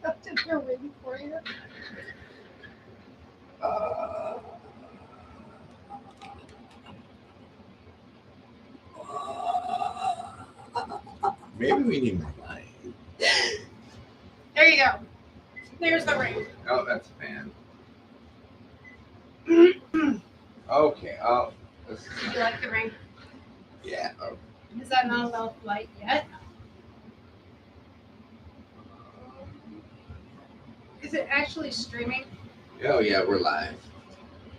left it there waiting for you. Maybe we need more light. There you go. There's the ring. Oh, that's a fan. Okay. Oh, Do you like the ring? yeah. Oh. Is that not enough light yet? Is it actually streaming? Oh, yeah, we're live.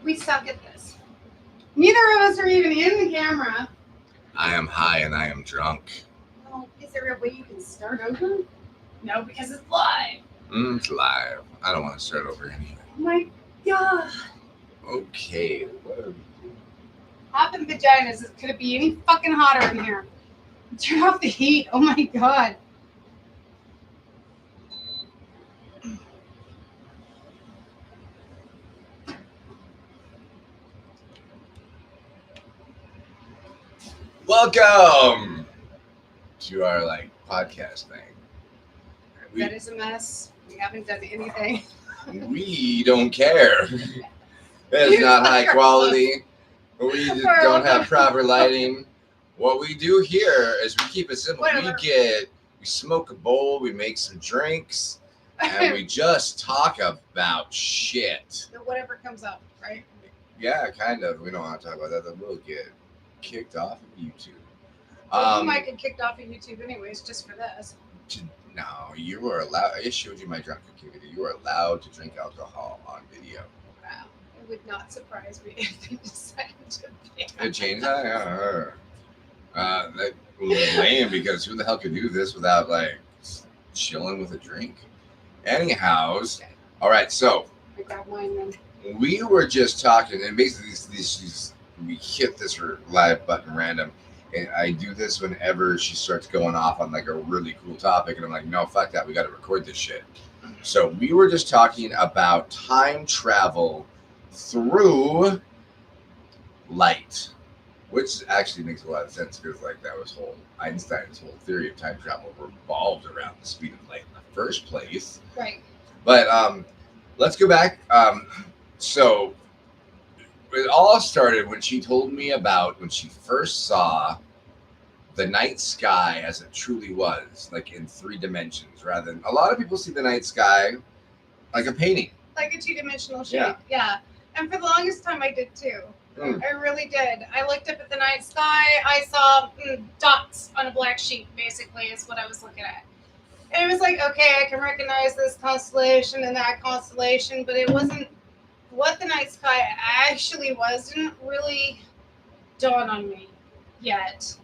We suck at this. Neither of us are even in the camera. I am high and I am drunk. Well, is there a way you can start over? No, because it's live. It's live. I don't want to start over anyway. Oh my god. Okay. Hopping vaginas. Could it be any fucking hotter in here? Turn off the heat. Oh my god. Welcome to our podcast thing. That is a mess. We haven't done anything. We don't care. It's not high quality. We just don't have proper lighting. What we do here is we keep it simple. Whatever. We smoke a bowl, we make some drinks, and we just talk about shit. Whatever comes up, right? Yeah, kind of. We don't want to talk about that. Then we'll get kicked off of YouTube. Well, you might get kicked off of YouTube anyways, just for this. No, you were allowed. I showed you my drunken activity. You are allowed to drink alcohol on video. Wow. It would not surprise me if they decided to ban It changed that? That was lame because who the hell could do this without chilling with a drink? Anyhows, Okay. All right. So I grab mine then. we were just talking, and basically we hit this live button random. And I do this whenever she starts going off on a really cool topic, and I'm like, no, fuck that. We got to record this shit. So we were just talking about time travel through light, which actually makes a lot of sense because that was Einstein's whole theory of time travel revolved around the speed of light in the first place. Right. But let's go back. So it all started when she told me about when she first saw the night sky as it truly was, in 3 dimensions, rather than a lot of people see the night sky like a painting. Like a 2-dimensional shape. Yeah. And for the longest time I did too. I really did. I looked up at the night sky. I saw dots on a black sheet, basically, is what I was looking at. And it was like, okay, I can recognize this constellation and that constellation, but it wasn't what the night sky actually was. Didn't really dawn on me yet.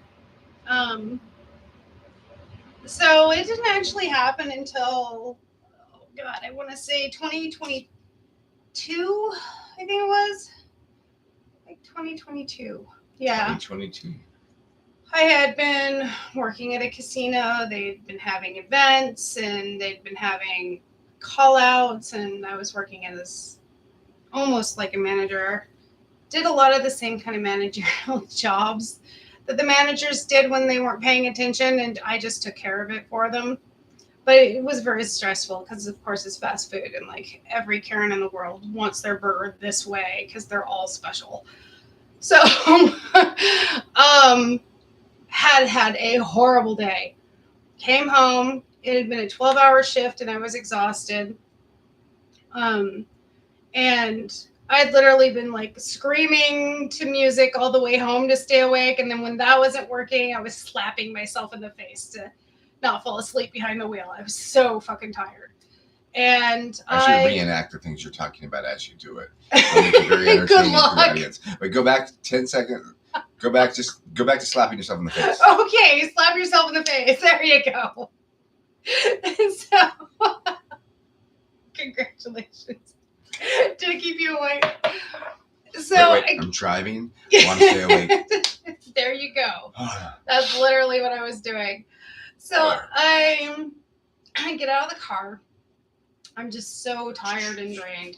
So it didn't actually happen until, oh God, I want to say 2022, I think it was. 2022. Yeah. 2022. I had been working at a casino. They'd been having events and they'd been having call outs, and I was working as almost like a manager. Did a lot of the same kind of managerial jobs that the managers did when they weren't paying attention, and I just took care of it for them. But it was very stressful because, of course, it's fast food, and every Karen in the world wants their burger this way because they're all special. So, had a horrible day. Came home. It had been a 12-hour shift, and I was exhausted. And I had literally been screaming to music all the way home to stay awake. And then when that wasn't working, I was slapping myself in the face to not fall asleep behind the wheel. I was so fucking tired. And I should reenact the things you're talking about as you do it. Make it very entertaining Good for the luck. audience. But go back 10 seconds. Go back to slapping yourself in the face. Okay, slap yourself in the face. There you go. So, congratulations. Did it keep you awake? So wait. I'm driving. I want to stay awake. There you go. That's literally what I was doing. So I get out of the car. I'm just so tired and drained.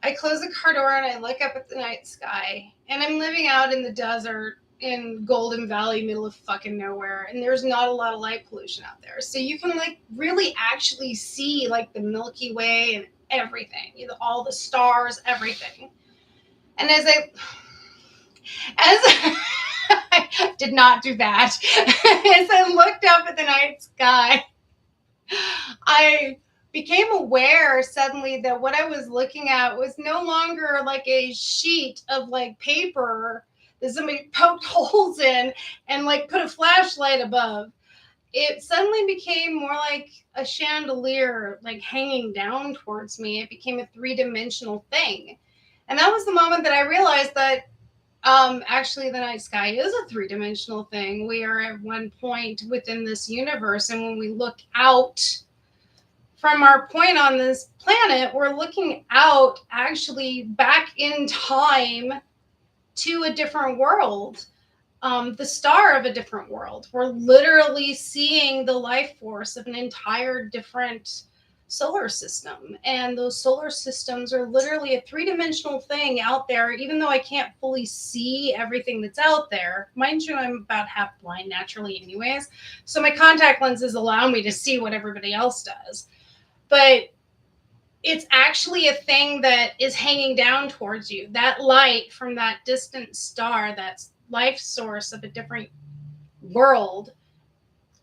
I close the car door and I look up at the night sky. And I'm living out in the desert in Golden Valley, middle of fucking nowhere, and there's not a lot of light pollution out there. So you can like really actually see like the Milky Way and everything, all the stars, everything. And as I did not do that, as I looked up at the night sky, I became aware suddenly that what I was looking at was no longer like a sheet of like paper that somebody poked holes in and like put a flashlight above. It suddenly became more like a chandelier, like hanging down towards me. It became a 3-dimensional thing. And that was the moment that I realized that actually the night sky is a 3-dimensional thing. We are at one point within this universe, and when we look out from our point on this planet, we're looking out actually back in time to a different world, the star of a different world. We're literally seeing the life force of an entire different solar system. And those solar systems are literally a 3-dimensional thing out there, even though I can't fully see everything that's out there. Mind you, I'm about half blind naturally anyways. So my contact lenses allow me to see what everybody else does. But it's actually a thing that is hanging down towards you. That light from that distant star, that life source of a different world,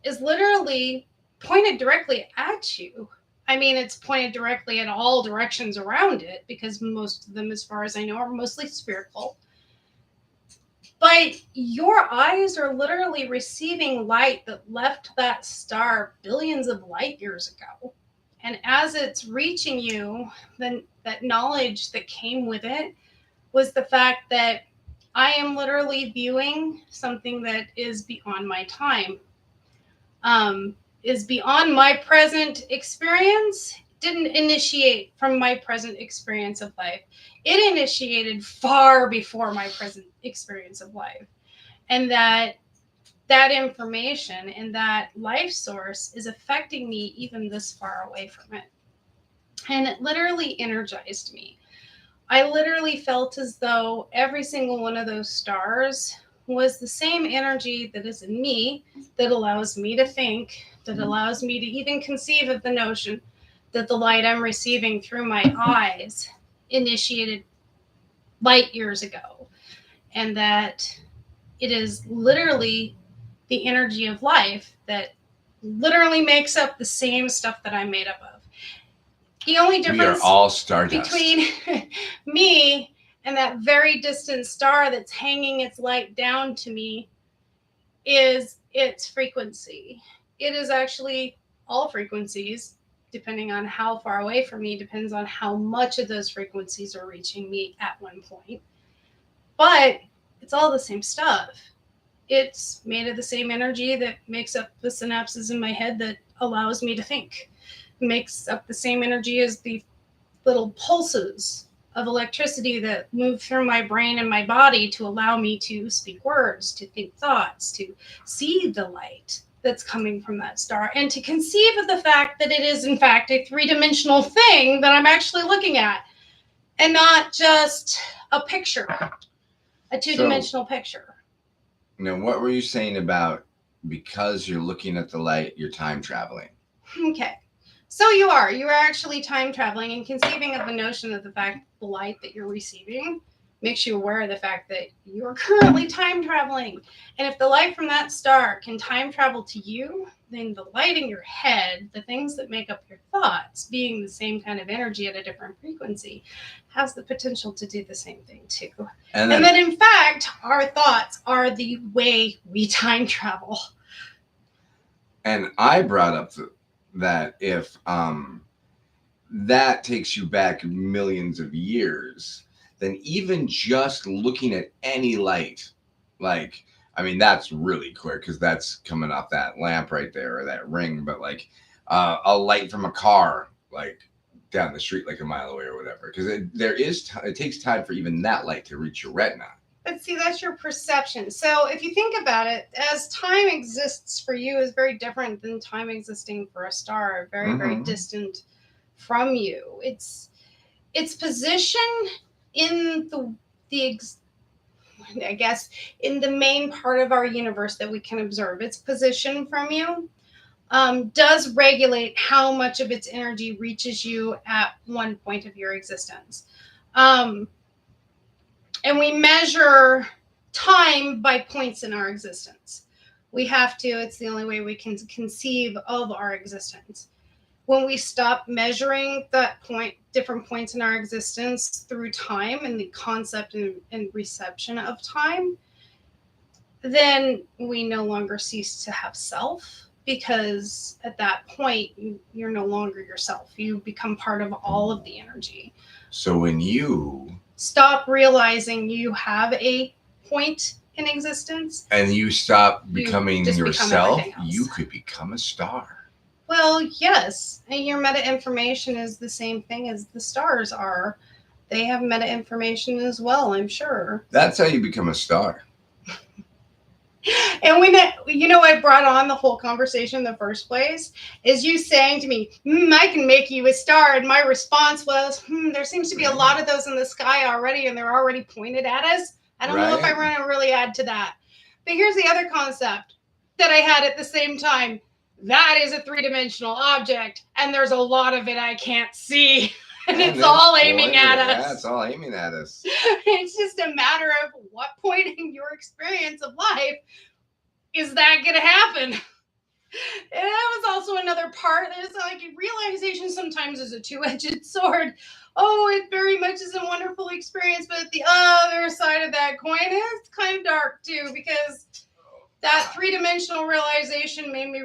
is literally pointed directly at you. I mean, it's pointed directly at all directions around it, because most of them, as far as I know, are mostly spherical. But your eyes are literally receiving light that left that star billions of light years ago. And as it's reaching you, then that knowledge that came with it was the fact that I am literally viewing something that is beyond my time, is beyond my present experience. Didn't initiate from my present experience of life. It initiated far before my present experience of life. And that information and that life source is affecting me even this far away from it. And it literally energized me. I literally felt as though every single one of those stars was the same energy that is in me, that allows me to think, that allows me to even conceive of the notion that the light I'm receiving through my eyes initiated light years ago. And that it is literally the energy of life that literally makes up the same stuff that I'm made up of. The only difference we are all stardust between me and that very distant star that's hanging its light down to me is its frequency. It is actually all frequencies, depending on how far away from me, depends on how much of those frequencies are reaching me at one point. But it's all the same stuff. It's made of the same energy that makes up the synapses in my head that allows me to think. It makes up the same energy as the little pulses of electricity that move through my brain and my body to allow me to speak words, to think thoughts, to see the light that's coming from that star, and to conceive of the fact that it is in fact a 3-dimensional thing that I'm actually looking at, and not just a picture, a 2-dimensional picture. Now, what were you saying about because you're looking at the light, you're time traveling? Okay. So you are actually time traveling and conceiving of the notion of the fact the light that you're receiving makes you aware of the fact that you're currently time traveling. And if the light from that star can time travel to you, then the light in your head, the things that make up your thoughts, being the same kind of energy at a different frequency, has the potential to do the same thing too. And then in fact, our thoughts are the way we time travel. And I brought up that if that takes you back millions of years, then even just looking at any light, like, I mean, that's really quick because that's coming off that lamp right there or that ring, but like a light from a car, like down the street, like a mile away or whatever, because it takes time for even that light to reach your retina. But see, that's your perception. So if you think about it, as time exists for you is very different than time existing for a star, very, very distant from you. Its position in I guess, in the main part of our universe that we can observe, its position from you, does regulate how much of its energy reaches you at one point of your existence. And we measure time by points in our existence. We have to, it's the only way we can conceive of our existence. When we stop measuring that point, different points in our existence through time and the concept and reception of time, then we no longer cease to have self, because at that point you're no longer yourself. You become part of all of the energy. So when you stop realizing you have a point in existence and you stop becoming just yourself, become you could become a star. Well, yes. And your meta information is the same thing as the stars are. They have meta information as well, I'm sure. That's how you become a star. And when I brought on the whole conversation in the first place is you saying to me, I can make you a star. And my response was, there seems to be a lot of those in the sky already, and they're already pointed at us. I don't know if I want to really add to that. But here's the other concept that I had at the same time. That is a three-dimensional object, and there's a lot of it I can't see. And it's all aiming at us. Yeah, it's all aiming at us. It's just a matter of what point in your experience of life is that going to happen. And that was also another part. There's like realization sometimes is a two-edged sword. Oh, it very much is a wonderful experience, but the other side of that coin is kind of dark too, because that three-dimensional realization made me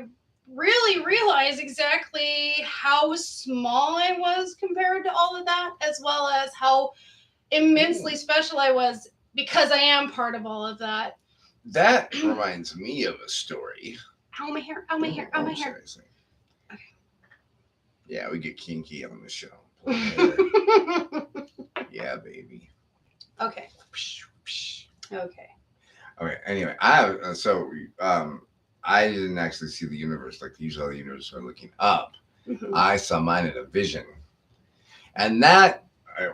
really realize exactly how small I was compared to all of that, as well as how immensely special I was because I am part of all of that. That reminds me of a story. Ow, my hair. Ow, my hair. Ow, my hair. Sorry. Okay. Yeah, we get kinky on the show. Yeah, baby. Okay. Okay. Anyway, I didn't actually see the universe like usually the universe are looking up. Mm-hmm. I saw mine in a vision, and that,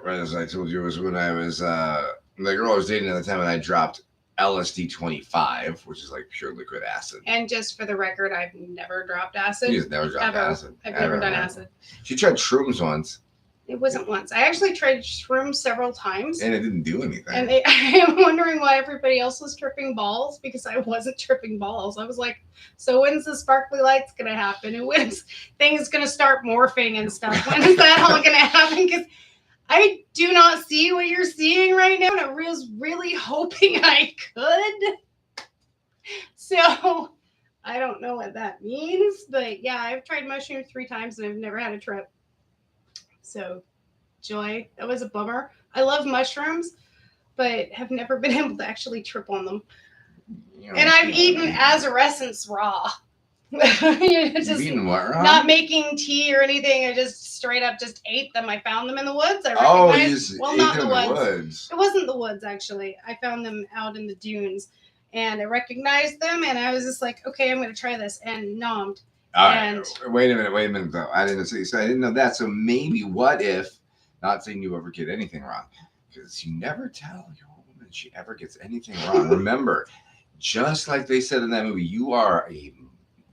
as I told you, was when I was the girl I was dating at the time, and I dropped LSD 25, which is like pure liquid acid. And just for the record, I've never dropped acid. She's never dropped acid. I've never done acid. She tried shrooms once. It wasn't once. I actually tried shrooms several times. And it didn't do anything. And I am wondering why everybody else was tripping balls, because I wasn't tripping balls. I was like, so when's the sparkly lights going to happen? And when's things going to start morphing and stuff? When is that all going to happen? Because I do not see what you're seeing right now, and I was really hoping I could. So I don't know what that means, but yeah, I've tried mushrooms 3 times and I've never had a trip. So, Joy, that was a bummer. I love mushrooms, but have never been able to actually trip on them. And I've eaten Azarescence raw. Just eaten what raw? Not making tea or anything. I just straight up just ate them. I found them in the woods. Not the woods. It wasn't the woods, actually. I found them out in the dunes, and I recognized them, and I was just like, okay, I'm going to try this, and nommed. Wait a minute though. I didn't know that. So maybe what if, not saying you ever get anything wrong, because you never tell your woman she ever gets anything wrong. Remember, just like they said in that movie, you are a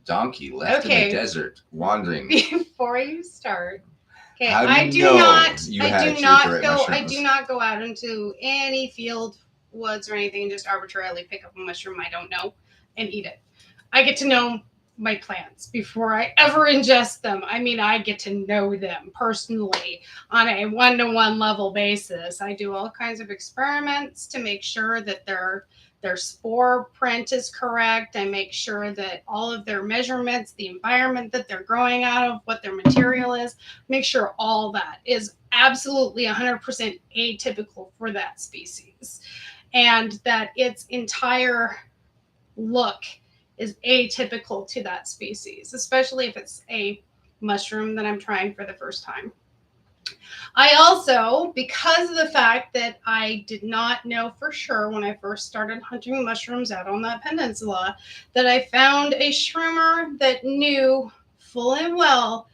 donkey left in the desert wandering. Before you start, okay, I do not go out into any field, woods, or anything and just arbitrarily pick up a mushroom I don't know and eat it. I get to know my plants before I ever ingest them. I mean, I get to know them personally on a one-to-one level basis. I do all kinds of experiments to make sure that their spore print is correct. I make sure that all of their measurements, the environment that they're growing out of, what their material is, make sure all that is absolutely 100% atypical for that species, and that its entire look is atypical to that species, especially if it's a mushroom that I'm trying for the first time. I also, because of the fact that I did not know for sure when I first started hunting mushrooms out on that peninsula, that I found a shroomer that knew full and well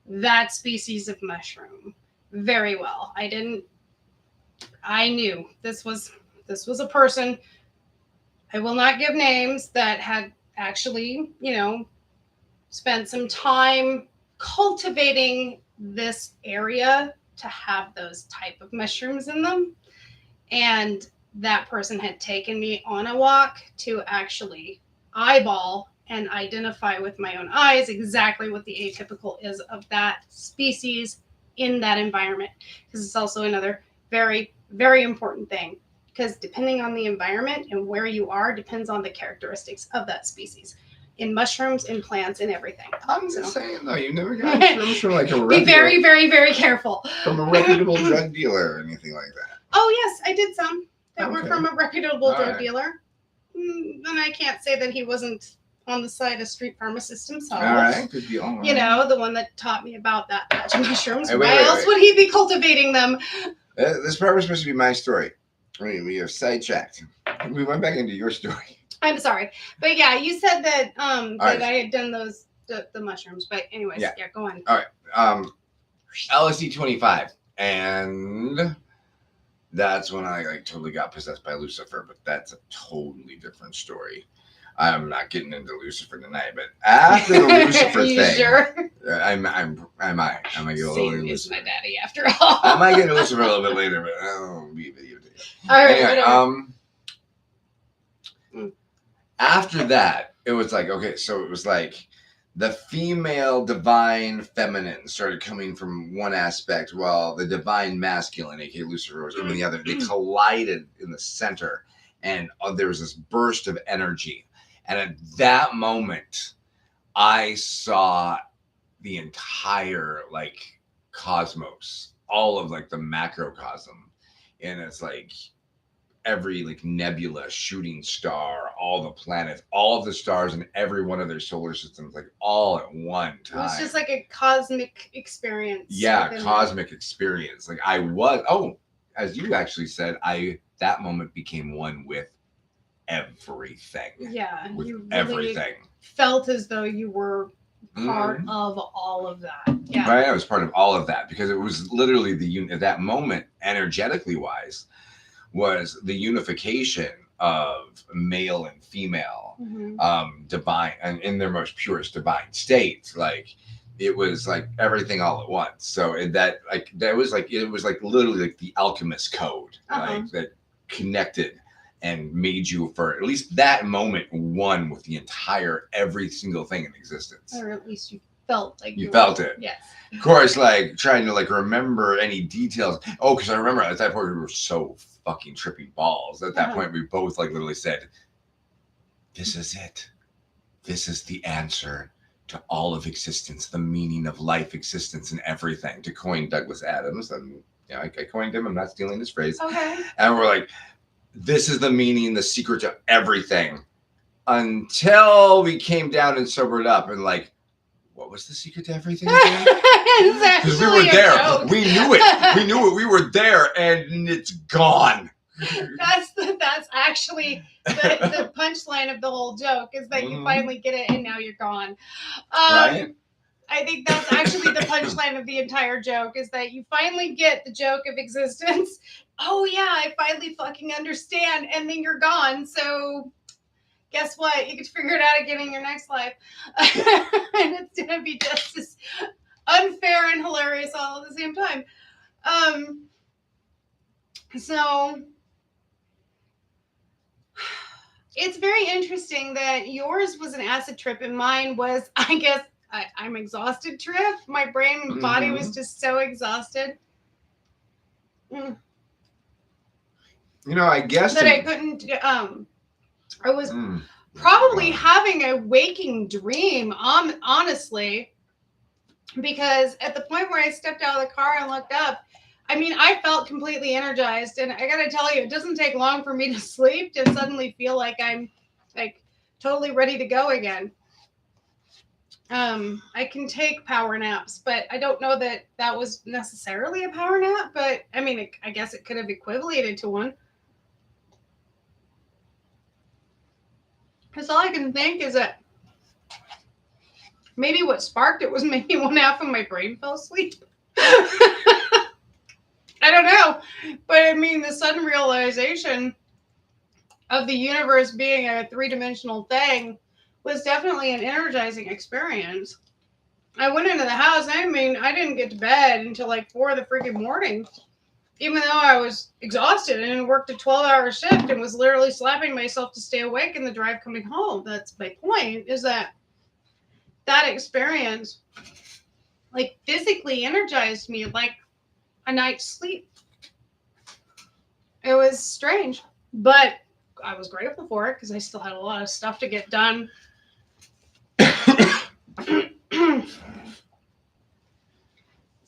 that species of mushroom very well. I knew this was this was a person, I will not give names, that had actually, spent some time cultivating this area to have those type of mushrooms in them. And that person had taken me on a walk to actually eyeball and identify with my own eyes exactly what the atypical is of that species in that environment. Because it's also another very, very important thing. Because depending on the environment and where you are, depends on the characteristics of that species. In mushrooms, in plants, in everything. I'm just saying, though, you never got shrooms from like a Be very, very, very careful. From a reputable drug dealer or anything like that. Oh, yes, I did some that were from a reputable drug dealer. And I can't say that he wasn't on the side of street pharmacist himself. All right, good deal. The one that taught me about that batch of mushrooms. Why else would he be cultivating them? This part was supposed to be my story. We are sidetracked. We went back into your story. I'm sorry, but yeah, you said that that I had done the mushrooms. But anyways, yeah, go on. All right, LSD 25, and that's when I totally got possessed by Lucifer. But that's a totally different story. I'm not getting into Lucifer tonight, but after the Lucifer thing, sure? I might get a little Satan is my daddy after all. I might get into Lucifer a little bit later, but I don't be video. All right. Anyway, after that, it was okay, so it was the female divine feminine started coming from one aspect, while the divine masculine, aka Lucifer, was in the other. They collided in the center, and there was this burst of energy. And at that moment, I saw the entire cosmos, all of the macrocosm, and it's every nebula, shooting star, all the planets, all of the stars in every one of their solar systems, all at one time. It was just a cosmic experience. Yeah, cosmic experience. I was, as you actually said, that moment became one with everything. Yeah, with you really everything. Felt as though you were part of all of that. Yeah, right. I was part of all of that because it was literally at that moment, energetically wise, was the unification of male and female, divine, and in their most purest divine states. It was everything all at once. So it was literally the alchemist code, that connected and made you, for at least that moment, one with the entire every single thing in existence. Or at least you felt you felt it. Yes. Of course, trying to remember any details. Oh, because I remember at that point we were so fucking tripping balls. At that point, we both literally said, "This is it. This is the answer to all of existence, the meaning of life, existence, and everything." To coin Douglas Adams, and I coined him. I'm not stealing his phrase. Okay. And we're this is the meaning, the secret to everything. Until we came down and sobered up and what was the secret to everything again? Because we were there. Joke. We knew it. We knew it. We were there, and it's gone. That's actually the punchline of the whole joke is that you finally get it and now you're gone. Right? I think that's actually the punchline of the entire joke is that you finally get the joke of existence. Oh yeah, I finally fucking understand, and then you're gone. So guess what? You get to figure it out again in your next life. And it's going to be just as unfair and hilarious all at the same time. So it's very interesting that yours was an acid trip and mine was, I guess, I'm exhausted trip. My brain and body was just so exhausted. I guess that I couldn't, I was probably having a waking dream, honestly, because at the point where I stepped out of the car and looked up, I felt completely energized. And I got to tell you, it doesn't take long for me to sleep to suddenly feel like I'm totally ready to go again. I can take power naps, but I don't know that was necessarily a power nap, but I guess it could have equivalated to one. Because all I can think is that maybe what sparked it was maybe one half of my brain fell asleep. I don't know. But the sudden realization of the universe being a three-dimensional thing was definitely an energizing experience. I went into the house. I mean, I didn't get to bed until like 4 in the freaking morning, even though I was exhausted and worked a 12-hour shift and was literally slapping myself to stay awake in the drive coming home. That's my point, is that experience like physically energized me like a night's sleep. It was strange, but I was grateful for it because I still had a lot of stuff to get done.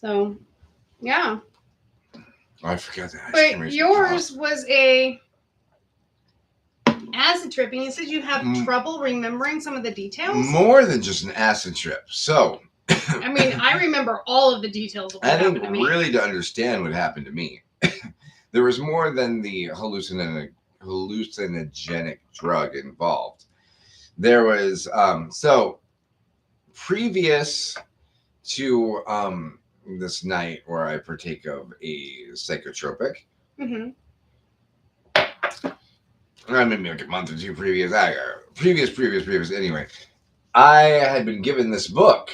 So, yeah. I forgot that. But yours was a acid trip, and you said you have trouble remembering some of the details? More than just an acid trip. So, I mean, I remember all of the details of what happened to me. Really, to understand what happened to me, there was more than the hallucinogenic drug involved. There was, previous to this night where I partake of a psychotropic, mm-hmm. maybe like a month or two previous. Anyway, I had been given this book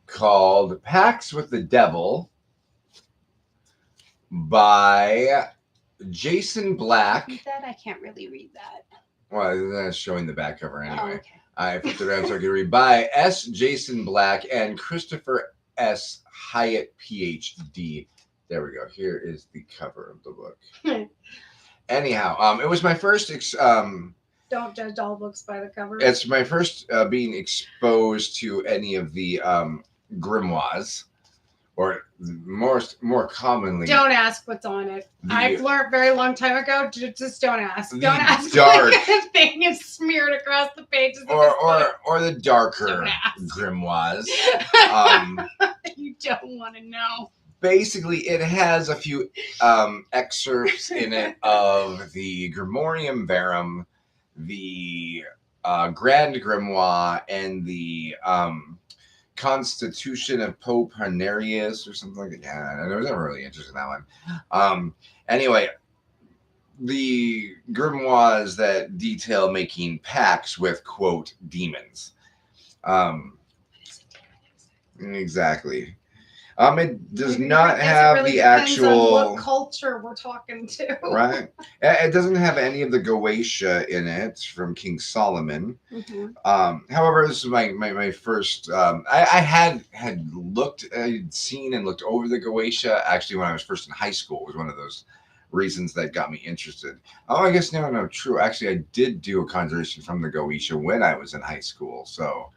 called Pacts with the Devil by Jason Black. That I can't really read that. Well, that's showing the back cover anyway. Oh, okay. I flipped it around so I could read. By S. Jason Black and Christopher S. Hyatt, PhD. There we go. Here is the cover of the book. Anyhow, it was my first. Don't judge all books by the cover. It's my first being exposed to any of the grimoires, or more commonly. Don't ask what's on it. I've learned very long time ago. Just don't ask. Don't ask. Dark like a thing is smeared across the pages. Or the darker grimoires. You don't want to know. Basically, it has a few excerpts in it of the Grimorium Verum, the Grand Grimoire, and the Constitution of Pope Honorius or something like that. Yeah, I was never really interested in that one. Anyway, the grimoires that detail making pacts with, quote, demons. Exactly. It does not have really the actual. On what culture we're talking to, right? It doesn't have any of the Goetia in it from King Solomon. Mm-hmm. However, this is my first. I had seen and looked over the Goetia actually when I was first in high school. It was one of those reasons that got me interested. Oh, I guess no, true. Actually, I did do a conjuration from the Goetia when I was in high school. So,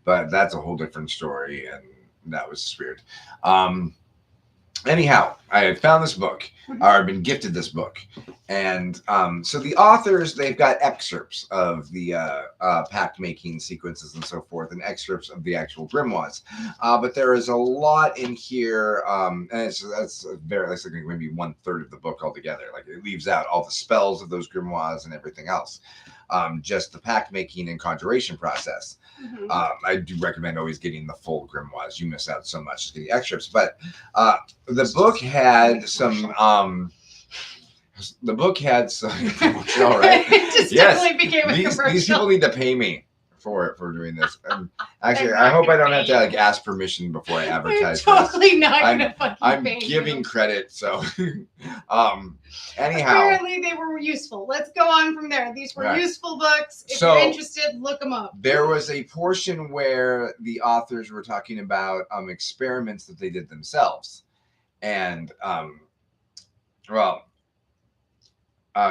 but that's a whole different story and. That was weird. Anyhow, I had found this book, or I've been gifted this book. And so the authors, they've got excerpts of the pact making sequences and so forth, and excerpts of the actual grimoires. But there is a lot in here, and that's like maybe 1/3 of the book altogether. Like it leaves out all the spells of those grimoires and everything else. Just the pact making and conjuration process. Mm-hmm. I do recommend always getting the full grimoires. You miss out so much just getting excerpts. But the book had some. The book had some. All right. It just definitely became a commercial. These people need to pay me for doing this. Actually, I hope I don't have to like ask permission before I advertise. They're totally not gonna fucking I'm pay giving you. credit, so anyhow. Apparently they were useful. Let's go on from there. These were useful books. If you're interested, look them up. There was a portion where the authors were talking about experiments that they did themselves, and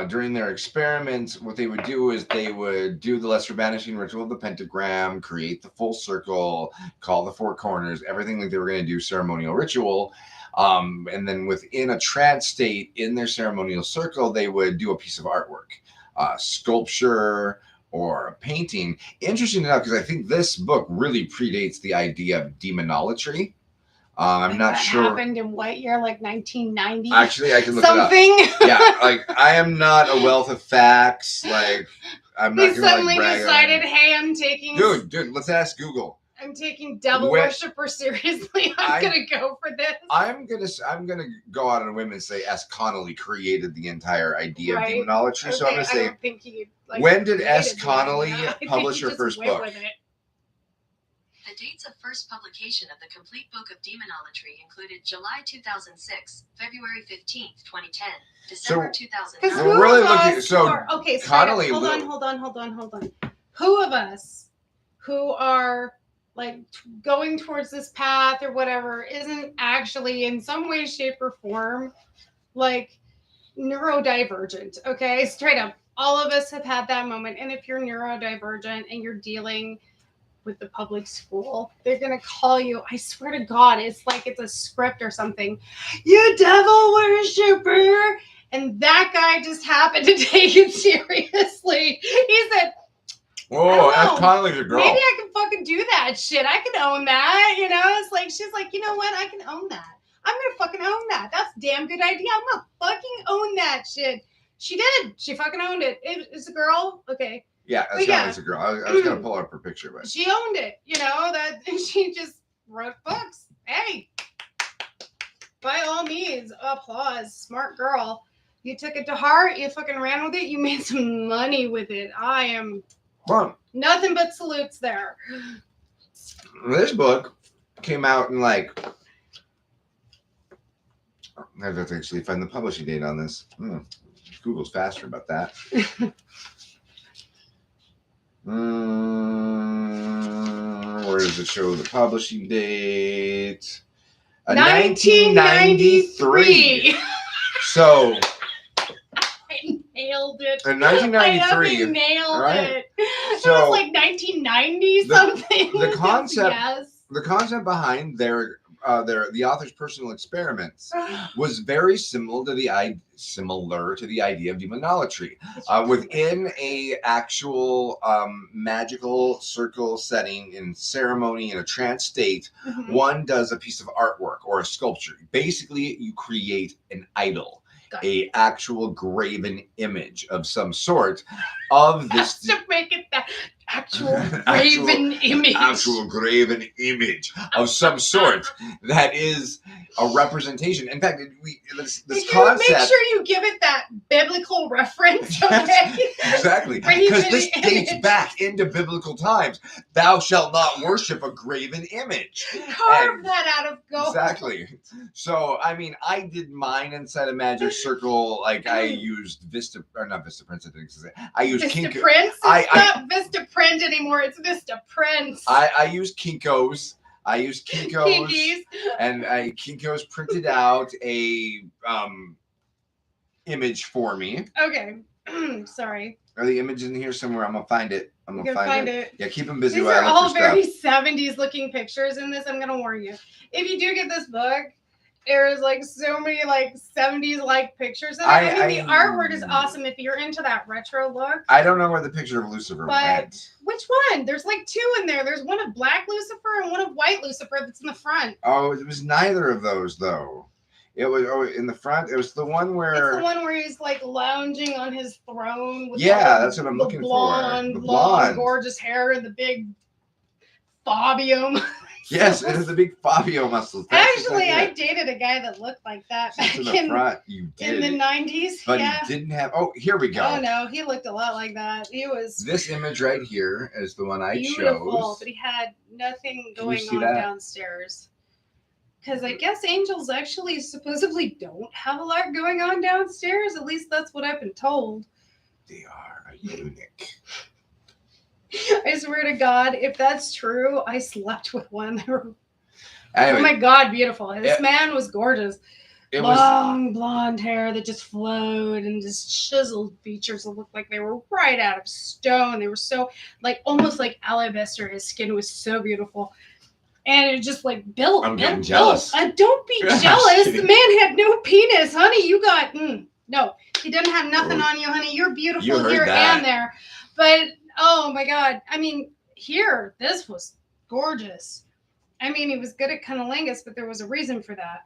during their experiments, what they would do is they would do the lesser banishing ritual of the pentagram, create the full circle, call the four corners, everything like they were going to do ceremonial ritual. And then within a trance state in their ceremonial circle, they would do a piece of artwork, sculpture or a painting. Interesting enough, because I think this book really predates the idea of demonolatry. I'm not sure. Happened in what year? Like 1990? Actually, I can look something. It up. Yeah, like I am not a wealth of facts. Like I'm not. He suddenly decided, hey, I'm taking. Dude, let's ask Google. I'm taking devil worshiper seriously. I'm gonna go for this. I'm gonna go out on a whim and say S. Connolly created the entire idea of demonology. Okay, so I'm gonna say, I don't think he, when did S. Connolly publish her first book? The dates of first publication of the complete book of demonology included July 2006, February 15th, 2010, December 2009. We're really looking. Okay, Connolly. Hold on. Who of us who are like going towards this path or whatever isn't actually in some way, shape, or form like neurodivergent? Okay, straight up. All of us have had that moment. And if you're neurodivergent and you're dealing with the public school, they're gonna call you, I swear to God, it's like it's a script or something. You devil worshiper. And that guy just happened to take it seriously. He said, "Oh, S. Connolly's a girl. Maybe I can fucking do that shit. I can own that." You know, it's like, she's like, you know what? I can own that. I'm gonna fucking own that. That's a damn good idea. I'm gonna fucking own that shit. She did. She fucking owned it. It's a girl. Okay. Yeah, S. Connolly's a girl. I was gonna pull up her picture, but she owned it. You know, that she just wrote books. Hey, by all means, applause. Smart girl. You took it to heart. You fucking ran with it. You made some money with it. I am nothing but salutes there. This book came out in like, I have to actually find the publishing date on this. Google's faster about that. Where does it show the publishing date? 1993. So I nailed it. In 1993. I nailed it. So it was like 1990 something. The concept behind the author's personal experiments was very similar to the idea of demonology. Within a actual magical circle setting in ceremony in a trance state, one does a piece of artwork or a sculpture. Basically, you create an idol. A actual graven image of some sort of this. To make it that actual graven image. Actual graven image of some sort that is a representation. In fact, this concept. Make sure you give it that biblical reference, okay? Exactly. Because this dates back into biblical times. Thou shalt not worship a graven image. Carve that out of gold. Exactly. So, I mean, I did mine inside a magic circle. Like, I used not Vistaprint. I used Vistaprint? It's not Vistaprint anymore. It's Vistaprint. I use Kinko's. Kinkies. And Kinko's printed out a image for me. Okay. Sorry. Are the images in here somewhere? I'm gonna find it. Find it. Yeah, keep them busy. These are all very 70s looking pictures in this. I'm gonna warn you. If you do get this book, there's like so many like 70s like pictures in it. I mean, the artwork is awesome if you're into that retro look. I don't know where the picture of Lucifer went. Which one? There's like two in there. There's one of black Lucifer and one of white Lucifer that's in the front. Oh, it was neither of those though. It was in the front. It was the one where. It's the one where he's like lounging on his throne. With that's what I'm looking for. The blonde, gorgeous hair and the big Fabio. Yes, it is the big Fabio muscles. Actually, I dated a guy that looked like that back in the front. You did in the 90s. But he didn't have. Oh, here we go. Oh no, he looked a lot like that. He was. This image right here is the one I chose. But he had nothing going on downstairs. Because I guess angels actually supposedly don't have a lot going on downstairs. At least that's what I've been told. They are a eunuch. I swear to God, if that's true, I slept with one. Anyway, oh my God, beautiful. This man was gorgeous. Long blonde hair that just flowed and just chiseled features that looked like they were right out of stone. They were so, like, almost like alabaster. His skin was so beautiful. And it just like built. I'm getting jealous. Don't be jealous. The man had no penis, honey. You got no. He didn't have nothing on you, honey. You're beautiful here and there. But oh my God, I mean, this was gorgeous. I mean, he was good at cunnilingus, but there was a reason for that.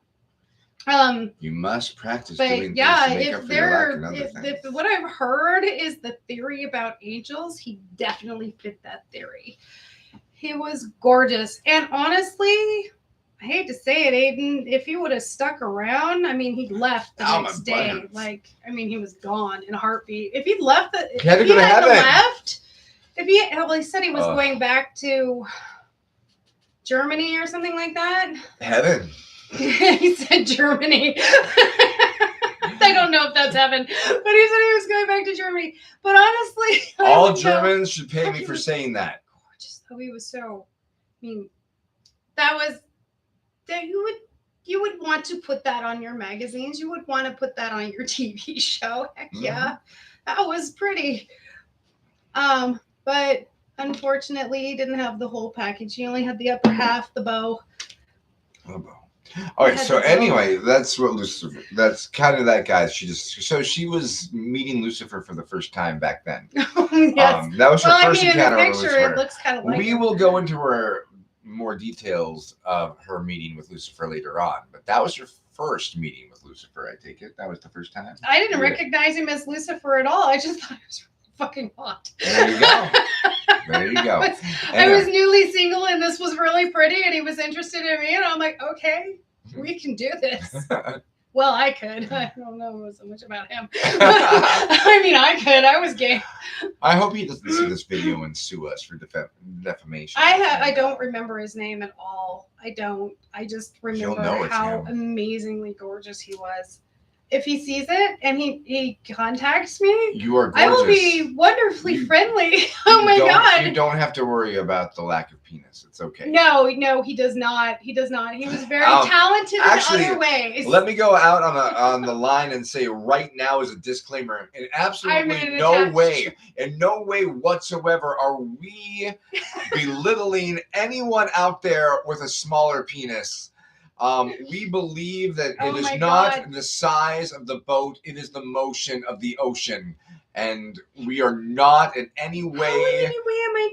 You must practice but doing yeah, things to make up for your lack and other things. What I've heard is the theory about angels. He definitely fit that theory. He was gorgeous. And honestly, I hate to say it, Aiden, if he would have stuck around, I mean, he left the next day. Buttons. Like, I mean, he was gone in a heartbeat. If he'd left, He had to go to heaven. well, he said he was going back to Germany or something like that. Heaven. He said Germany. I don't know if that's heaven, but he said he was going back to Germany. But honestly, all Germans should pay me for saying that. Gorgeous, though. He was so. I mean, that you would want to put that on your magazines. You would want to put that on your TV show. Heck yeah, that was pretty. But unfortunately, he didn't have the whole package. He only had the upper half, the bow. The bow. All right. So anyway, that's what Lucifer. That's kind of that guy. She was meeting Lucifer for the first time back then. Yes. That was her first encounter in the with picture, Lucifer. it looks kind of like. We will go into her more details of her meeting with Lucifer later on, but that was her first meeting with Lucifer. I take it that was the first time. I didn't recognize him as Lucifer at all. I just thought he was really fucking hot. There you go. There you go. I was newly single, and this was really pretty, and he was interested in me, and I'm like, okay, we can do this. Well, I could. I don't know so much about him. I mean, I could. I was gay. I hope he doesn't see this video and sue us for defamation. I don't remember his name at all. I don't. I just remember how him. amazingly gorgeous he was. If he sees it and he contacts me, you are gorgeous. I will be wonderfully friendly. Oh my God. You don't have to worry about the lack of penis. It's okay. No, he does not. He does not. He was very talented in other ways. Let me go out on the line and say right now as a disclaimer, in absolutely no way whatsoever are we belittling anyone out there with a smaller penis. We believe that it is not the size of the boat, it is the motion of the ocean. And we are not in any way. How in any way am I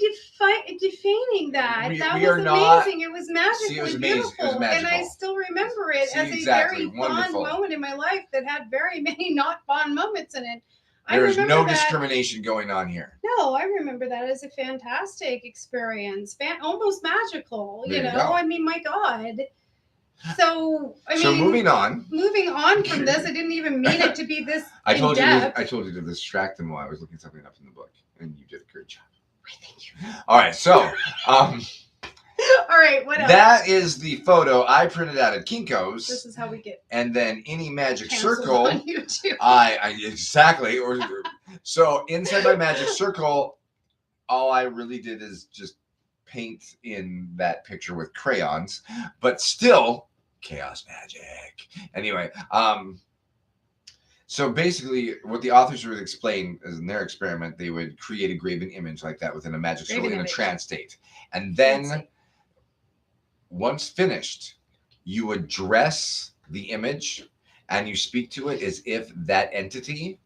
defaning that? That was amazing. Not, it was magically beautiful. It was magical. And I still remember it as a very fond moment in my life that had very many not fond moments in it. There is no discrimination going on here. No, I remember that as a fantastic experience. Almost magical, you know? I mean, my God. So moving on from this, I didn't even mean it to be this I told in-depth. you to distract them while I was looking something up in the book, and you did a great job. Thank you. All right, so all right, what else? That is the photo I printed out at Kinko's. This is how we get. And then any magic circle. On YouTube. I exactly. So inside my magic circle, all I really did is just paint in that picture with crayons, but still. Chaos magic. Anyway, so basically what the authors would explain is in their experiment, they would create a graven image like that within a magic circle in a trance state. And then once finished, you address the image and you speak to it as if that entity,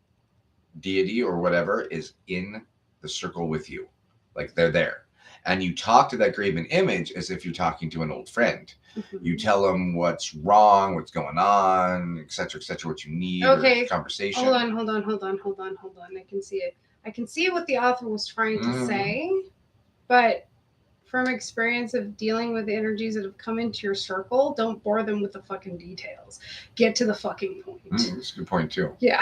deity or whatever, is in the circle with you. Like they're there. And you talk to that graven image as if you're talking to an old friend. You tell them what's wrong, what's going on, et cetera, what you need. Okay. Or conversation. Hold on. I can see it. I can see what the author was trying to say, but from experience of dealing with energies that have come into your circle, don't bore them with the fucking details. Get to the fucking point. That's a good point too. Yeah.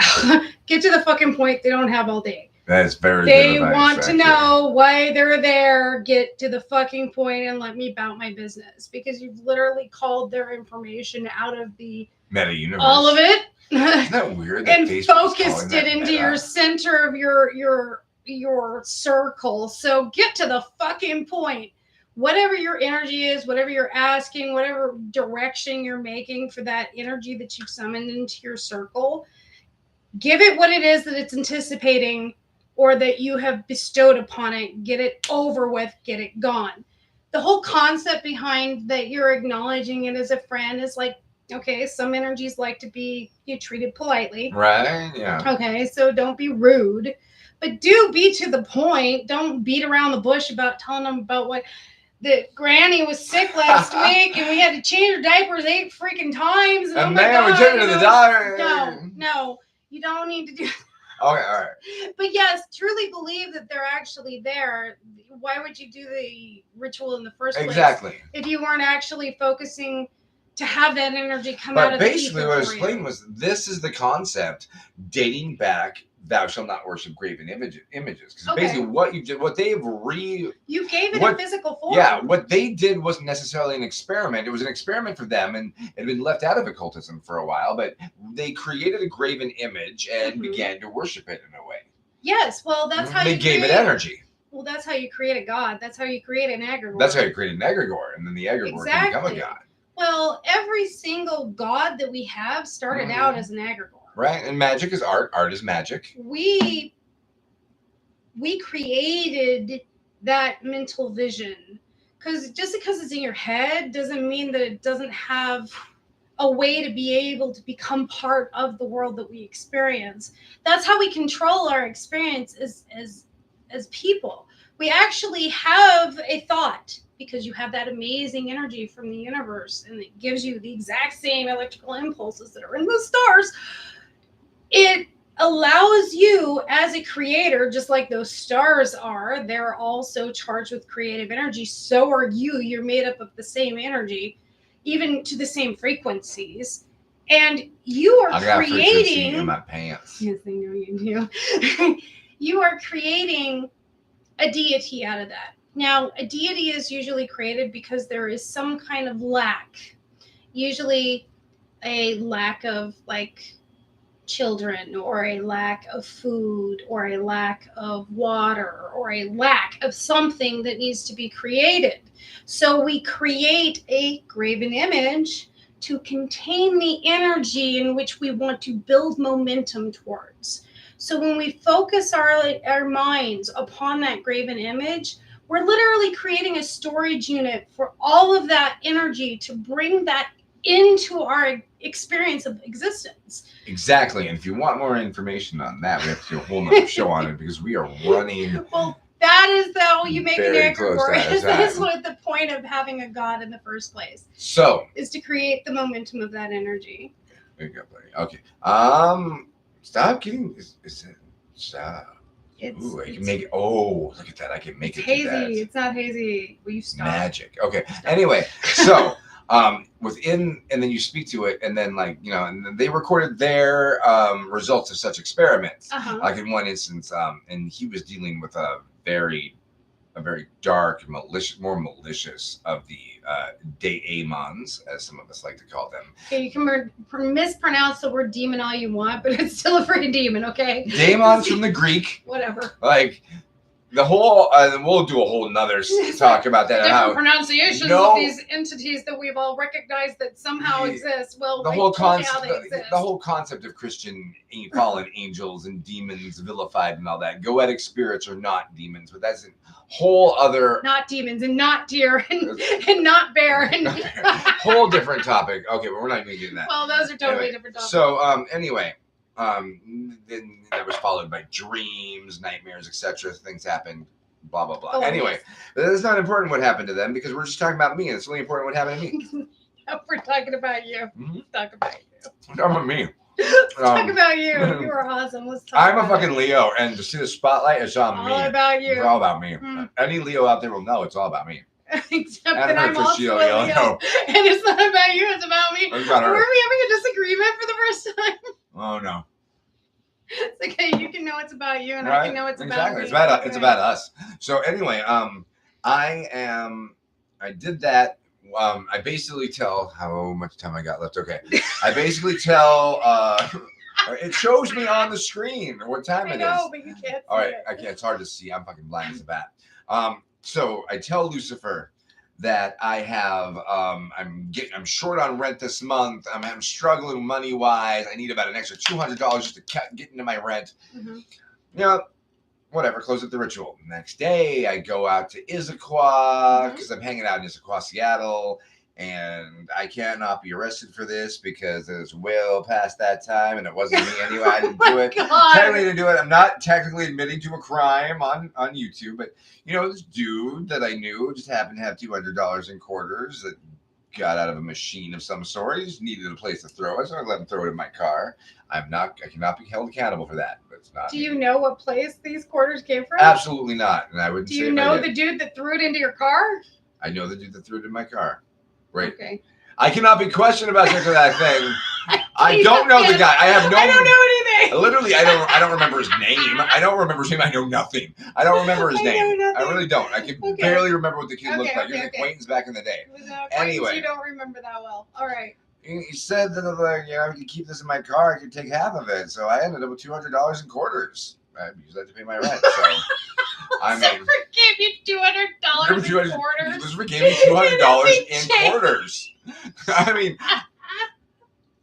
Get to the fucking point. They don't have all day. That is very They want to know why they're there. Get to the fucking point and let me bout my business, because you've literally called their information out of the meta universe. All of it. Isn't that weird? And focused it into your center of your circle. So get to the fucking point. Whatever your energy is, whatever you're asking, whatever direction you're making for that energy that you've summoned into your circle, give it what it is that it's anticipating or that you have bestowed upon it. Get it over with, get it gone. The whole concept behind that you're acknowledging it as a friend is like, okay, some energies like to be treated politely. Right, yeah. Okay, so don't be rude, but do be to the point. Don't beat around the bush about telling them about what the granny was sick last week and we had to change her diapers 8 freaking times. And oh my God, we took her to the doctor. No, you don't need to do all right. But yes, truly believe that they're actually there. Why would you do the ritual in the first place? Exactly. If you weren't actually focusing to have that energy come But out of the basically, ether what I was for explaining you. was this is the concept dating back. Thou shalt not worship graven images. Because Okay. basically, what they've You gave it what- a physical form. Yeah, what they did wasn't necessarily an experiment. It was an experiment for them, and it had been left out of occultism for a while. But they created a graven image and began to worship it in a way. Yes, well, that's how they you gave create, it energy. Well, that's how you create a god. That's how you create an egregore. That's how you create an egregore, and then the egregore can become a god. Well, every single god that we have started out as an egregore. Right, and magic is art. Art is magic. We created that mental vision, because just because it's in your head doesn't mean that it doesn't have a way to be able to become part of the world that we experience. That's how we control our experience as people. We actually have a thought, because you have that amazing energy from the universe, and it gives you the exact same electrical impulses that are in the stars. It allows you as a creator, just like those stars are, they're also charged with creative energy. So are you. You're made up of the same energy, even to the same frequencies. And you are creating in my pants. Yes, I know you do. You are creating a deity out of that. Now, a deity is usually created because there is some kind of lack. Usually a lack of children, or a lack of food, or a lack of water, or a lack of something that needs to be created. So we create a graven image to contain the energy in which we want to build momentum towards. So when we focus our minds upon that graven image, we're literally creating a storage unit for all of that energy to bring that into our experience of existence. Exactly. And if you want more information on that, we have to do a whole nother show on it, because we are running. Well, that is how you make an Very close to egregore. that That is what the point of having a god in the first place. So is to create the momentum of that energy. There you go, buddy. Okay. Stop getting. Stop. Ooh, I can make it. Oh, look at that! I can make it. Hazy. That. It's not hazy. Will you stop? Magic. Okay. Anyway, so within, and then you speak to it, and then and then they recorded their results of such experiments. Like in one instance, and he was dealing with a very dark, more malicious of the daemons, as some of us like to call them. Okay, you can mispronounce the word demon all you want, but it's still a freaking demon, okay? Daemons from the Greek. Whatever. Like the whole, we'll do a whole nother talk about that. Different pronunciations of these entities that we've all recognized that somehow exist. Well, the whole concept, the whole concept of Christian fallen angels and demons vilified and all that. Goetic spirits are not demons, but that's a whole other. Not demons and not deer and not bear and whole different topic. Okay, but we're not even getting that. Well, those are totally different topics. So anyway. Then that was followed by dreams, nightmares, etc. Things happened, blah blah blah. Oh, anyway, it's not important what happened to them, because we're just talking about me, and it's only important what happened to me. We're talking about you. Let's talk about you. We're talking about me. Let's talk about you. You are awesome. Let's talk. I'm a fucking Leo, and to see the spotlight, it's on me. All about you. It's all about me. Any Leo out there will know it's all about me. Except that I'm also a Leo. And it's not about you, it's about me. It's about her. Were we having a disagreement for the first time? Oh no. It's okay, you can know it's about you, and I can know it's about me. It's about us. So anyway, I did that. I basically tell how much time I got left. Okay. I basically tell it shows me on the screen what time it is. I know, but you can't see All right, it. I can't. It's hard to see. I'm fucking blind as a bat. So I tell Lucifer that I have I'm short on rent this month. I'm struggling money wise. I need about an extra $200 just to get into my rent. Whatever. Close up the ritual. Next day, I go out to Issaquah because I'm hanging out in Issaquah, Seattle, and I cannot be arrested for this because it was well past that time, and it wasn't me anyway. I didn't do it. Technically didn't do it. I'm not technically admitting to a crime on YouTube, but this dude that I knew just happened to have $200 in quarters that got out of a machine of some sort. He just needed a place to throw it, so I let him throw it in my car. I cannot be held accountable for that. That's not. Do you know what place these quarters came from? Absolutely not, and I wouldn't. Do you know the dude that threw it into your car? I know the dude that threw it in my car. Right. Okay. I cannot be questioned about such that thing. I don't know the guy. I have no. I don't know anything. Literally, I don't remember his name. I don't remember his name. I know nothing. I don't remember his name. I really don't. I can barely remember what the kid looked like. He was an acquaintance back in the day. Anyway, you don't remember that well. All right. He said that I could keep this in my car. I could take half of it. So I ended up with $200 in quarters. I used that to pay my rent. So I mean, gave you $200 in quarters. Luciferian gave me $200 in quarters. I mean,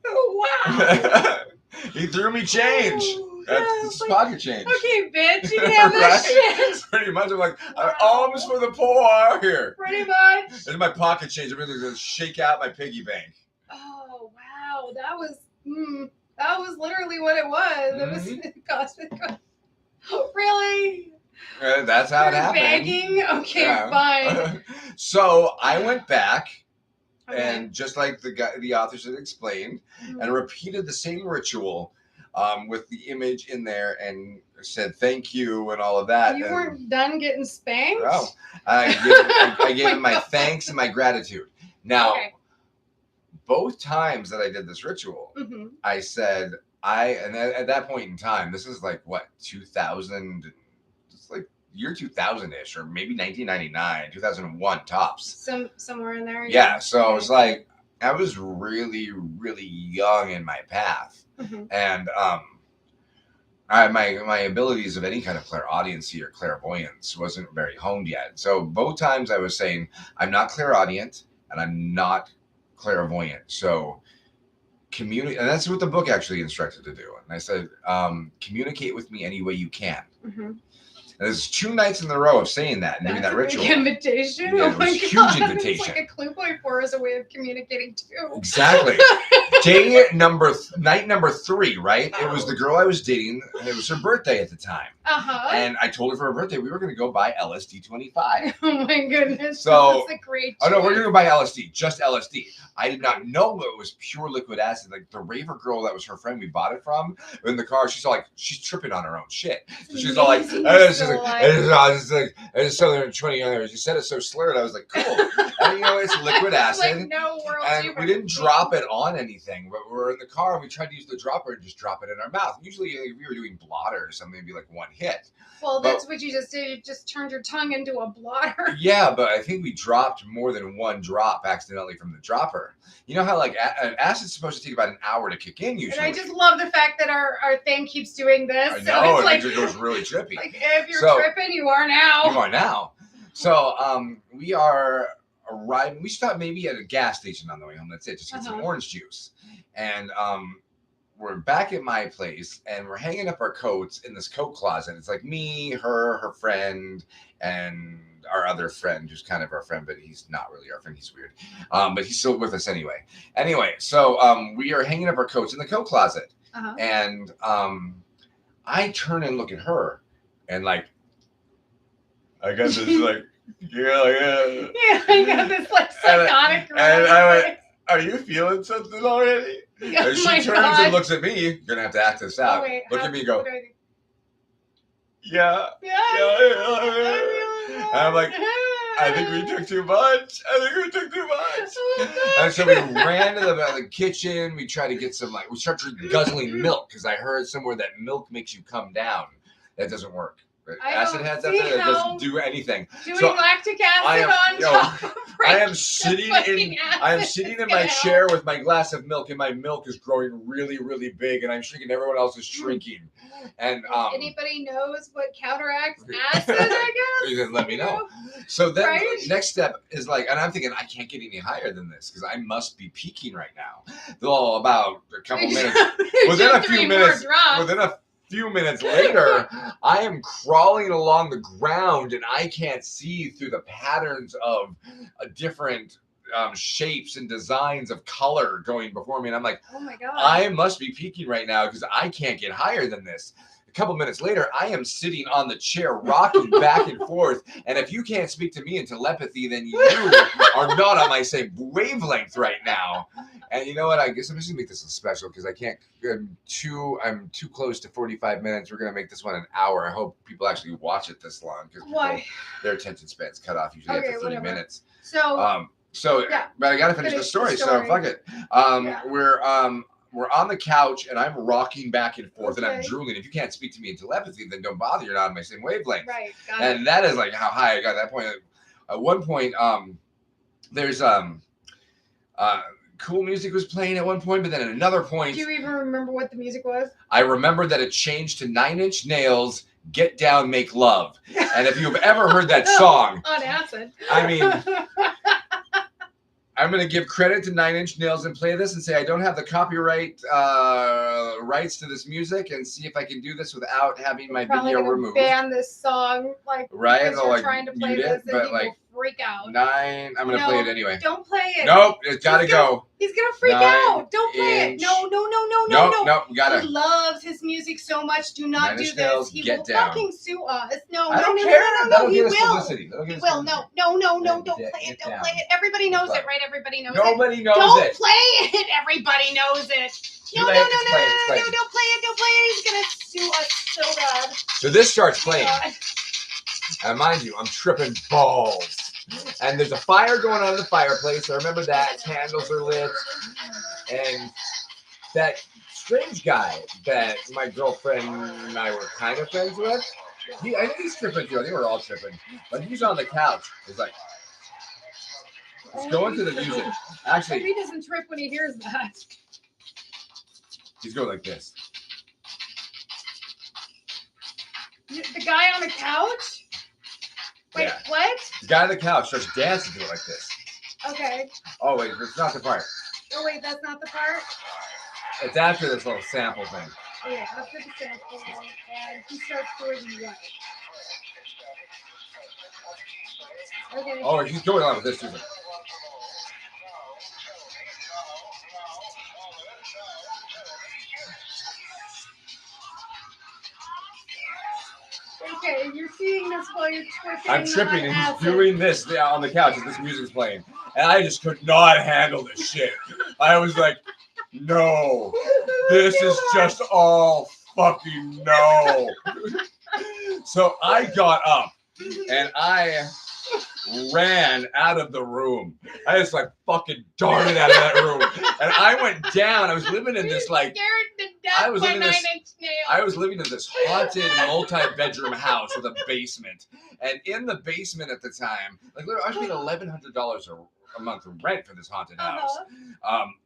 wow. He threw me change. That's pocket change. Okay, bitch, you can have that shit. Pretty much. I'm like, alms for the poor here. Pretty much. This is my pocket change. Everything's gonna shake out my piggy bank. Oh wow, that was literally what it was. It was really. That's how it happened. Begging? Okay, fine. So I went back. And just like the authors had explained, and repeated the same ritual with the image in there and said thank you and all of that. You weren't done getting spanked? No. I gave him my thanks and my gratitude. Now, both times that I did this ritual, I said, and at that point in time, this is like, what, 2000, it's like year 2000-ish, or maybe 1999, 2001 tops. Somewhere in there. Yeah, so it's like I was really, really young in my path, and my abilities of any kind of clairaudiency or clairvoyance wasn't very honed yet. So both times I was saying I'm not clairaudient and I'm not clairvoyant. So communicate, and that's what the book actually instructed to do. And I said, communicate with me any way you can. And there's 2 nights in a row of saying that and doing that ritual. Invitation? Yeah, oh it was my a huge God. invitation. It's like a clue point for us, a way of communicating too. Exactly. Night number 3, right? It was the girl I was dating, and it was her birthday at the time. And I told her for her birthday we were going to go buy LSD 25. Oh my goodness. So, that's a great no, we're going to go buy LSD, just LSD. I did not know it was pure liquid acid. Like the raver girl that was her friend we bought it from in the car, she's all like, she's tripping on her own shit. So she's all like, it's so 20 hours. You said it so slurred. I was like, cool. And it's liquid acid. Like no world and we didn't drop it on anything, but we were in the car and we tried to use the dropper and just drop it in our mouth. Usually if we were doing blotter or something, it'd be like 1 hit. Well, that's what you just did. You just turned your tongue into a blotter. Yeah, but I think we dropped more than 1 drop accidentally from the dropper. You know how like acid's supposed to take about an hour to kick in usually. And I just love the fact that our thing keeps doing this. I know, so it goes really trippy. Like if you're tripping, you are now. You are now. So we are arriving. We stopped maybe at a gas station on the way home. That's it. Just get some orange juice. And we're back at my place and we're hanging up our coats in this coat closet. It's like me, her friend, and our other friend who's kind of our friend, but he's not really our friend. He's weird. But he's still with us anyway. So we are hanging up our coats in the coat closet. And I turn and look at her and like, I got this like, yeah, I got this like psychotic. And I went, are you feeling something already? Oh and she turns and looks at me. You're gonna have to act this out. Look at me and go, yeah. And I'm like, I think we took too much. And so we ran to the kitchen. We tried to get some, we started guzzling milk because I heard somewhere that milk makes you come down. That doesn't work. Acid heads out there, that doesn't do anything. Doing lactic acid on top of I am sitting in my chair with my glass of milk, and my milk is growing really, really big, and I'm shrinking. Everyone else is shrinking. And anybody knows what counteracts acid? I guess you can let me know. So then the next step is like, and I'm thinking I can't get any higher than this because I must be peaking right now. Though about a couple minutes, within a few minutes later, I am crawling along the ground and I can't see through the patterns of different shapes and designs of color going before me, and I'm like, Oh my god. I must be peaking right now because I can't get higher than this. A couple minutes later, I am sitting on the chair, rocking back and forth. And if you can't speak to me in telepathy, then you are not on my same wavelength right now. And you know what? I guess I'm just gonna make this a special because I can't. I'm too close to 45 minutes. We're gonna make this one an hour. I hope people actually watch it this long because Why? their attention span's cut off usually after 30 whatever. minutes. So yeah. But I gotta finish the story. So fuck it. We're on the couch and I'm rocking back and forth and I'm drooling. If you can't speak to me in telepathy, then don't bother. You're not on my same wavelength. Right. Got And that is like how high I got at that point. At one point, there's cool music was playing at one point, but then at another point, Do you even remember what the music was? I remember that it changed to 9 Inch Nails, Get Down, Make Love. And if you've ever heard that song, On acid. I mean, I'm going to give credit to 9 Inch Nails and play this and say I don't have the copyright rights to this music and see if I can do this without having my Probably video gonna removed. ban this song, like Right? because They'll, you're like, trying to play mute this, it, and but, he like, will freak out. 9. I'm going to play it anyway. Don't play it. Nope, it's got to He's gonna- go. He's gonna freak 9 out. Don't play it. Inch- No. Nope, we got He to. loves his music so much. Do not 9 do Inch Nails, this. He Get will Down. fucking sue us. No. I don't care. No. That'll He give us will. publicity. That'll give He us will. publicity. No. Don't Get play it. Don't down. play it. Everybody knows Get it, right? Everybody knows it. Nobody knows Don't it. play it. Everybody knows it. No. Play it, just play it, just play it. Don't play it. Don't play it. He's gonna sue us so bad. So this starts playing. God. And mind you, I'm tripping balls. And there's a fire going on in the fireplace. I remember that. Candles are lit. And that strange guy that my girlfriend and I were kind of friends with, I think he's tripping too. I think we're all tripping. But he's on the couch. He's like, he's going to the music. Actually, He doesn't trip when he hears that. he's going like this. The guy on the couch? Wait, Yeah. what? The guy on the couch starts dancing to it like this. Okay. Oh, wait, it's not the part. Oh, wait, that's not the part? It's after this little sample thing. Oh, yeah, after the sample, and he starts doing what? Okay. Oh, he's going on with this too. Okay, you're seeing this while you're tripping. I'm tripping on and acid. he's doing this on the couch as this music's playing. And I just could not handle this shit. I was like, no, this is just all fucking no. So I got up and I ran out of the room. I just like fucking darted out of that room. And I went down. I was living in this like, Scared to death I was by living in 9 this- Inch Nails. I was living in this haunted multi-bedroom house with a basement. And in the basement at the time, like literally, I was paying $1,100 a month of rent for this haunted house.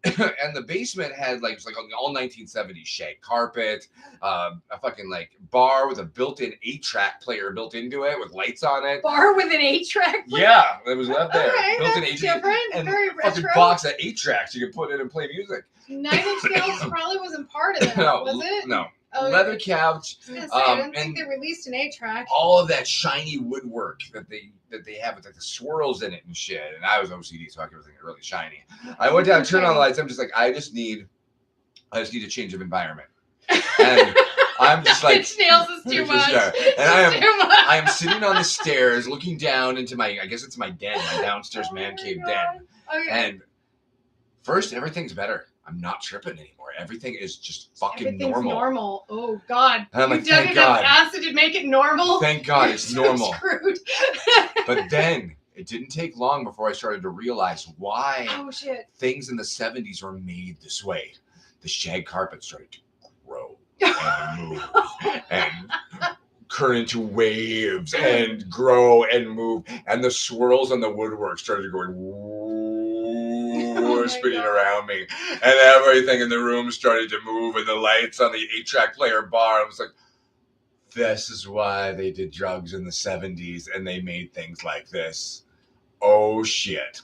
And the basement had like, it was like all 1970s shag carpet, a fucking like bar with a built-in 8-track player built into it with lights on it. Bar with an 8-track. Yeah, it was up there. Okay, built-in that's 8-track. different. And Very fucking retro. box of 8-tracks you could put in and play music. 9 Inch Nails probably wasn't part of that, was it? No. Oh, Leather couch. I was gonna say, I didn't and think they released an 8-track. all of that shiny woodwork that they have with like the swirls in it and shit. And I was OCD, so I kept everything really shiny. I went down, turned on the lights. I'm just like, I just need a change of environment. And I'm just like, 9 Inch Nails is too much. And It's too much. I am sitting on the stairs, looking down into my, I guess it's my den, my downstairs man cave den. Okay. And first, everything's better. I'm not tripping anymore. Everything is just fucking Everything's normal. Oh God! And I'm You like, dug thank enough God. acid to make it normal. Thank God You're it's so normal. Screwed. But then it didn't take long before I started to realize why Oh shit! things in the 70s were made this way. The shag carpet started to grow and move and turn into waves and grow and move. And the swirls on the woodwork started going my spinning God. around me. And everything in the room started to move. And the lights on the 8-track player bar, I was like, this is why they did drugs in the 70s and they made things like this. Oh shit.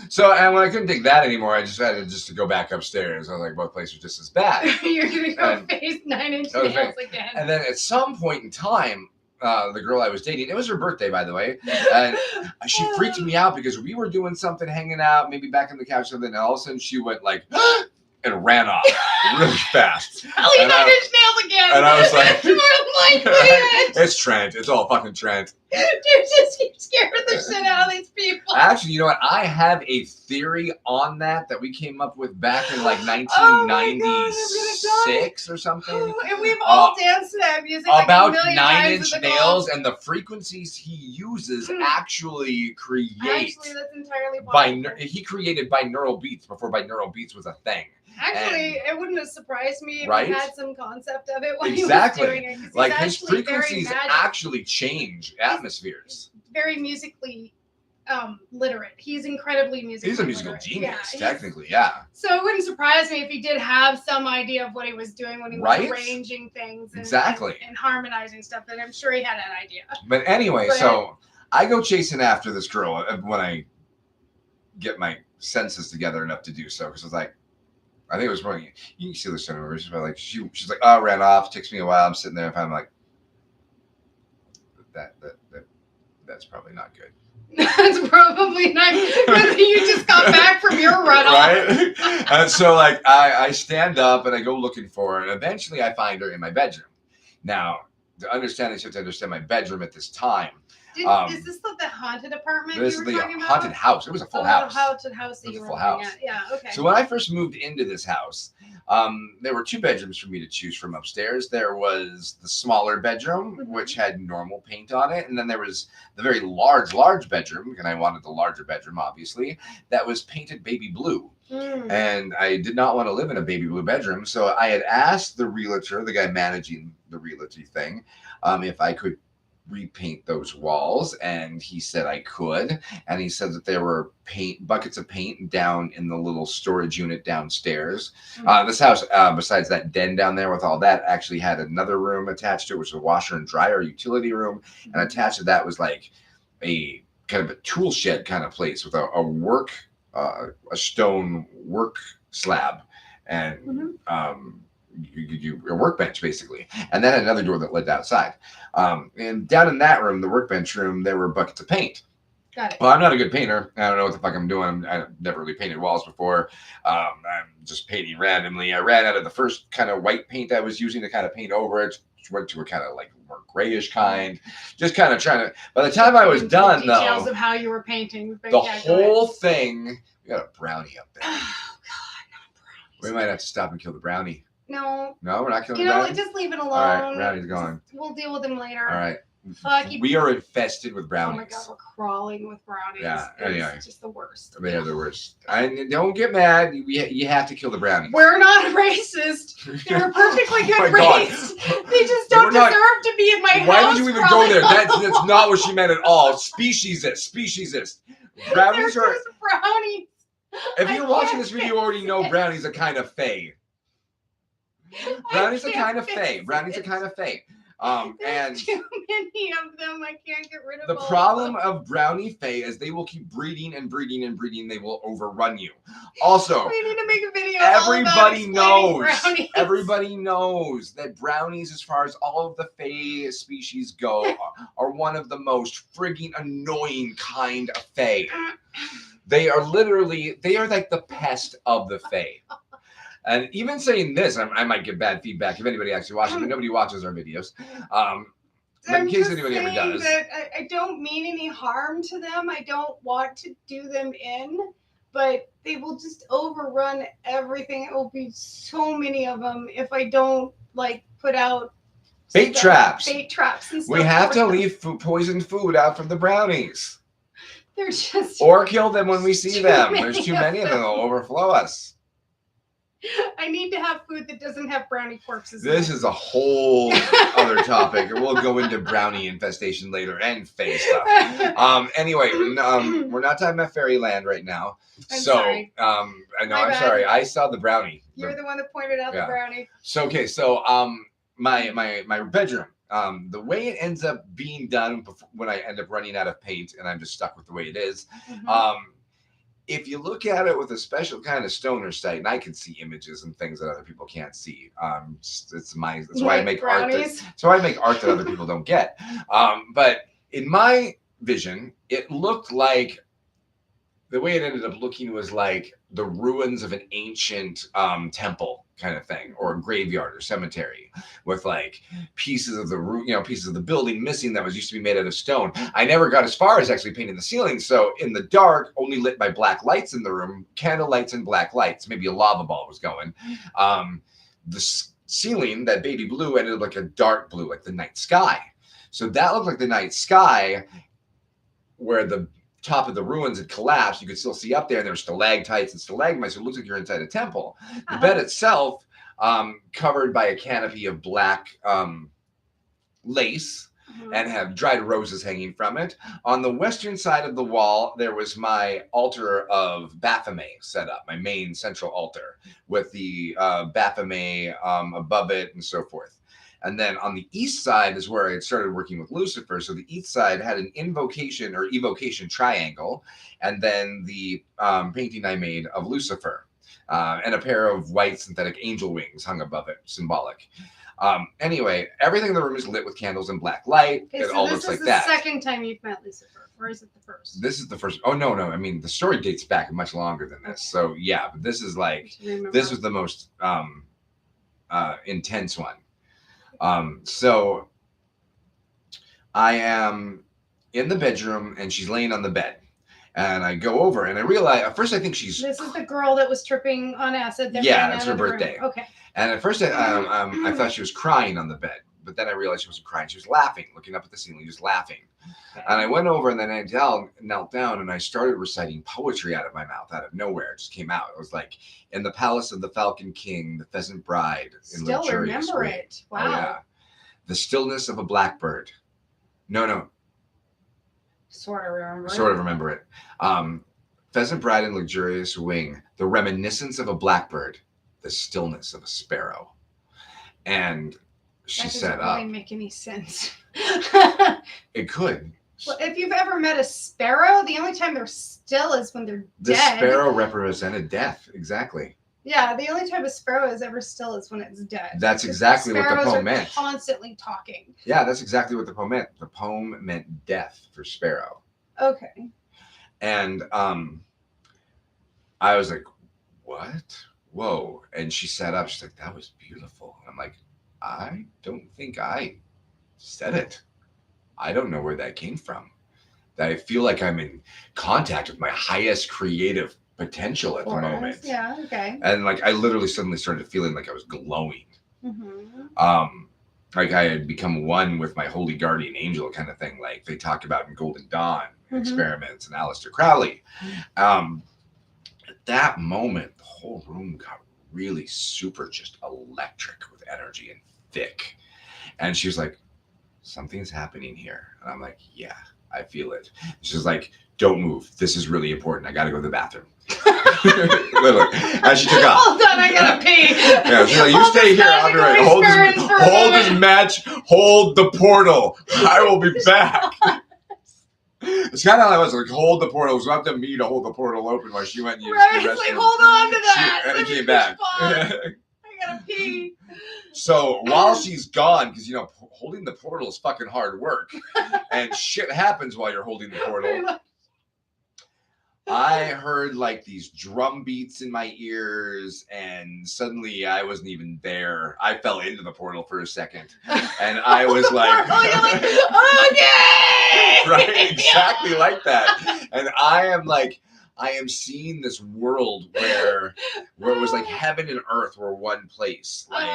So, and when I couldn't take that anymore, I just had to go back upstairs. I was like, both places are just as bad. You're gonna go And- face 9 Inch Okay. Nails again. And then at some point in time, the girl I was dating. It was her birthday, by the way, and she freaked me out because we were doing something, hanging out, maybe back on the couch, or something, and all of a sudden she went like and ran off really fast. Probably Nine Inch Nails again. And I was like, it's Trent. It's all fucking Trent. Dude, just keep scaring the shit out of these people. Actually, you know what? I have a theory on that we came up with back in like 1996 or something. And we've all danced to that music about like 9 Inch Nails, and the frequencies he uses actually create. Actually, that's entirely possible. He created binaural beats before binaural beats was a thing. Actually, it wouldn't have surprised me if he had some concept of it when he was doing it. Like his frequencies actually change atmospheres. Very musically literate. He's incredibly musically He's a musical literate. genius, technically, yeah. So it wouldn't surprise me if he did have some idea of what he was doing when he was arranging things and harmonizing stuff. And I'm sure he had an idea. But anyway, so I go chasing after this girl when I get my senses together enough to do so, because I was like, I think it was probably, you can see the cinema where she's like, she's like, oh, ran off. It takes me a while. I'm sitting there and I'm like, that's probably not good. That's probably not good. You just got back from your run off. Right? And so like I stand up and I go looking for her, and eventually I find her in my bedroom. Now, to understand this, you have to understand my bedroom at this time. Is this the haunted apartment? This is the haunted house. It was a full house. The haunted house that you were looking at. Yeah, okay. So when I first moved into this house, there were 2 bedrooms for me to choose from upstairs. There was the smaller bedroom, which had normal paint on it. And then there was the very large bedroom, and I wanted the larger bedroom, obviously, that was painted baby blue. And I did not want to live in a baby blue bedroom. So I had asked the realtor, the guy managing the realty thing, if I could repaint those walls, and he said I could, and he said that there were buckets of paint down in the little storage unit downstairs. This house, besides that den down there with all that, actually had another room attached to it, which was a washer and dryer utility room, and attached to that was like a kind of a tool shed kind of place with a stone work slab and a workbench basically, and then another door that led outside. And down in that room, the workbench room, there were buckets of paint. Got it. Well, I'm not a good painter. I don't know what the fuck I'm doing. I've never really painted walls before. I'm just painting randomly. I ran out of the first kind of white paint I was using to kind of paint over it. Went to a kind of like more grayish kind. Just kind of trying to. By the time I was done, details of how you were painting. The whole thing. We got a brownie up there. Oh God, not brownies. We might have to stop and kill the brownie. No, we're not killing. Just leave it alone. All right, brownie's gone. We'll deal with him later. All right. We are infested with brownies. Oh my God, we're crawling with brownies. Yeah, anyway. It's just the worst. They are the worst. Don't get mad. You have to kill the brownies. We're not racist. They're a perfectly good race. They just don't deserve to be in my house. Why would you even go there? That's not what she meant at all. Speciesist. Brownies are just brownies. If you're watching this video, you already know brownies are kind of fey. Brownies are kind of fey. There's too many of them. I can't get rid of the all problem of them. of brownie fey is they will keep breeding and breeding and breeding. They will overrun you. Also, we need to make a video. Everybody knows. Brownies. Everybody knows that brownies, as far as all of the fey species go, are one of the most frigging annoying kind of fey. They are like the pest of the fey. And even saying this, I might get bad feedback if anybody actually watches, but nobody watches our videos. But in case anybody ever does. I don't mean any harm to them. I don't want to do them in, but they will just overrun everything. It will be so many of them if I don't put out bait traps. Bait traps and stuff. We have to leave poisoned food out for the brownies. They're just or kill them when we see them. There's too many of them. They'll overflow us. I need to have food that doesn't have brownie corpses. This is a whole other topic. We'll go into brownie infestation later and fey stuff. Anyway, we're not talking about fairyland right now. I'm sorry. I'm sorry. I saw the brownie. You're the one that pointed out the brownie. So my bedroom. The way it ends up being done when I end up running out of paint and I'm just stuck with the way it is, if you look at it with a special kind of stoner sight, and I can see images and things that other people can't see. That's why I make art. That's why I make art that other people don't get. But in my vision, it looked like the way it ended up looking was like the ruins of an ancient temple kind of thing, or a graveyard or cemetery, with like pieces of the building missing that was used to be made out of stone. I never got as far as actually painting the ceiling, so in the dark, only lit by black lights in the room, candle lights and black lights. Maybe a lava ball was going. The ceiling, that baby blue, ended up like a dark blue, like the night sky. So that looked like the night sky, where the top of the ruins had collapsed. You could still see up there, and there were stalactites and stalagmites. So it looks like you're inside a temple. The bed itself, covered by a canopy of black lace, and have dried roses hanging from it. On the western side of the wall, there was my altar of Baphomet set up, my main central altar, with the Baphomet above it and so forth. And then on the east side is where I had started working with Lucifer. So the east side had an invocation or evocation triangle, and then the painting I made of Lucifer, and a pair of white synthetic angel wings hung above it, symbolic. Anyway, everything in the room is lit with candles and black light. Okay, it so all this looks like is that. the second time you've met Lucifer, or is it the first? This is the first. Oh no! I mean, the story dates back much longer than this. Okay. So yeah, but this is like this was the most intense one. So I am in the bedroom and she's laying on the bed, and I go over and I realize at first I think she's. This is the girl that was tripping on acid. Yeah, it's her birthday. Okay. And at first I thought she was crying on the bed, but then I realized she wasn't crying. She was laughing, looking up at the ceiling, just laughing. Okay. And I went over and then I knelt down and I started reciting poetry out of my mouth, out of nowhere. It just came out. It was like, in the palace of the Falcon King, the pheasant bride in Still luxurious remember wing. it. Wow. Oh, yeah. The stillness of a blackbird. No. Sort of remember it. Pheasant bride in luxurious wing. The reminiscence of a blackbird. The stillness of a sparrow. And she said, that doesn't really make any sense. It could. Well, if you've ever met a sparrow, the only time they're still is when they're dead. The sparrow represented death. Exactly. Yeah, the only time a sparrow is ever still is when it's dead. That's exactly what the poem meant. Constantly talking. Yeah, that's exactly what the poem meant. The poem meant death for sparrow. Okay. And I was like, what? Whoa. And she sat up. She's like, that was beautiful. And I'm like, I don't think I said it. I don't know where that came from. That I feel like I'm in contact with my highest creative potential at the moment. Yeah, okay. And like I literally suddenly started feeling like I was glowing. Mm-hmm. Like I had become one with my holy guardian angel kind of thing, like they talk about in Golden Dawn experiments and Aleister Crowley. At that moment, the whole room got really super just electric with energy and thick. And she was like, something's happening here. And I'm like, yeah, I feel it. She's like, don't move. This is really important. I got to go to the bathroom. Literally. And she took off. Hold on, I gotta pee. Yeah, she's like, you stay here. I'll be right. Hold this match. Hold the portal. I will be back. It's kind of how I was like, hold the portal. It was up to me to hold the portal open while she went and used the restroom. Like, hold on to that. And it came back. I gotta pee. So while she's gone, because holding the portal is fucking hard work, and shit happens while you're holding the portal. I heard like these drum beats in my ears, and suddenly I wasn't even there. I fell into the portal for a second, and I was like, okay, right, exactly like that. And I am seeing this world where it was like heaven and earth were one place, like,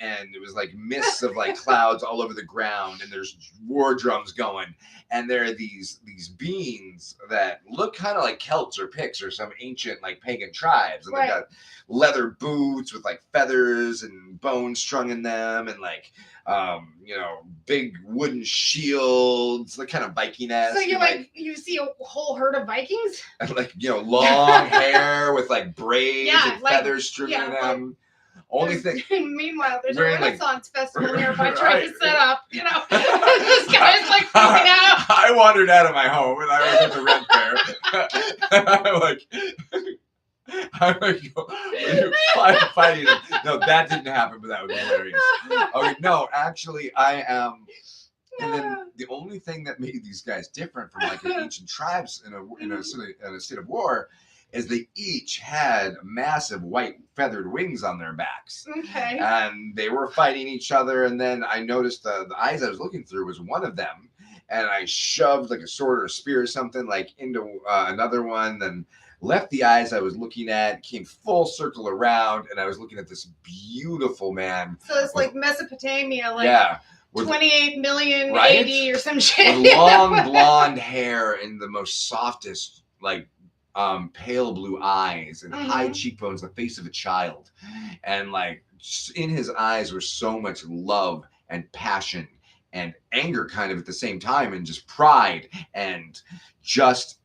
and it was like mists of like clouds all over the ground, and there's war drums going, and there are these beings that look kind of like Celts or Picts or some ancient like pagan tribes, and they got leather boots with like feathers and bones strung in them, and like big wooden shields, like kind of Viking-esque. So you see a whole herd of Vikings? And like, long hair with like braids and feathers strewn in them. Only thing. Meanwhile, there's a Wearing, like- Renaissance festival nearby trying Right. to set up. You know, this guy's like freaking out. I wandered out of my home and I was at the rent fair. I'm like, fighting them. No, that didn't happen, but that would be hilarious. Okay, no, actually, I am. And then the only thing that made these guys different from like ancient tribes in a state of war is they each had massive white feathered wings on their backs. Okay. And they were fighting each other. And then I noticed the eyes I was looking through was one of them. And I shoved like a sword or a spear or something like into another one. Then left the eyes I was looking at, came full circle around, and I was looking at this beautiful man. So it's like Mesopotamia, like Yeah. With 28 million Right? AD or some shit. with long blonde hair and the most softest, like pale blue eyes and high cheekbones, the face of a child. And like in his eyes was so much love and passion and anger kind of at the same time, and just pride and just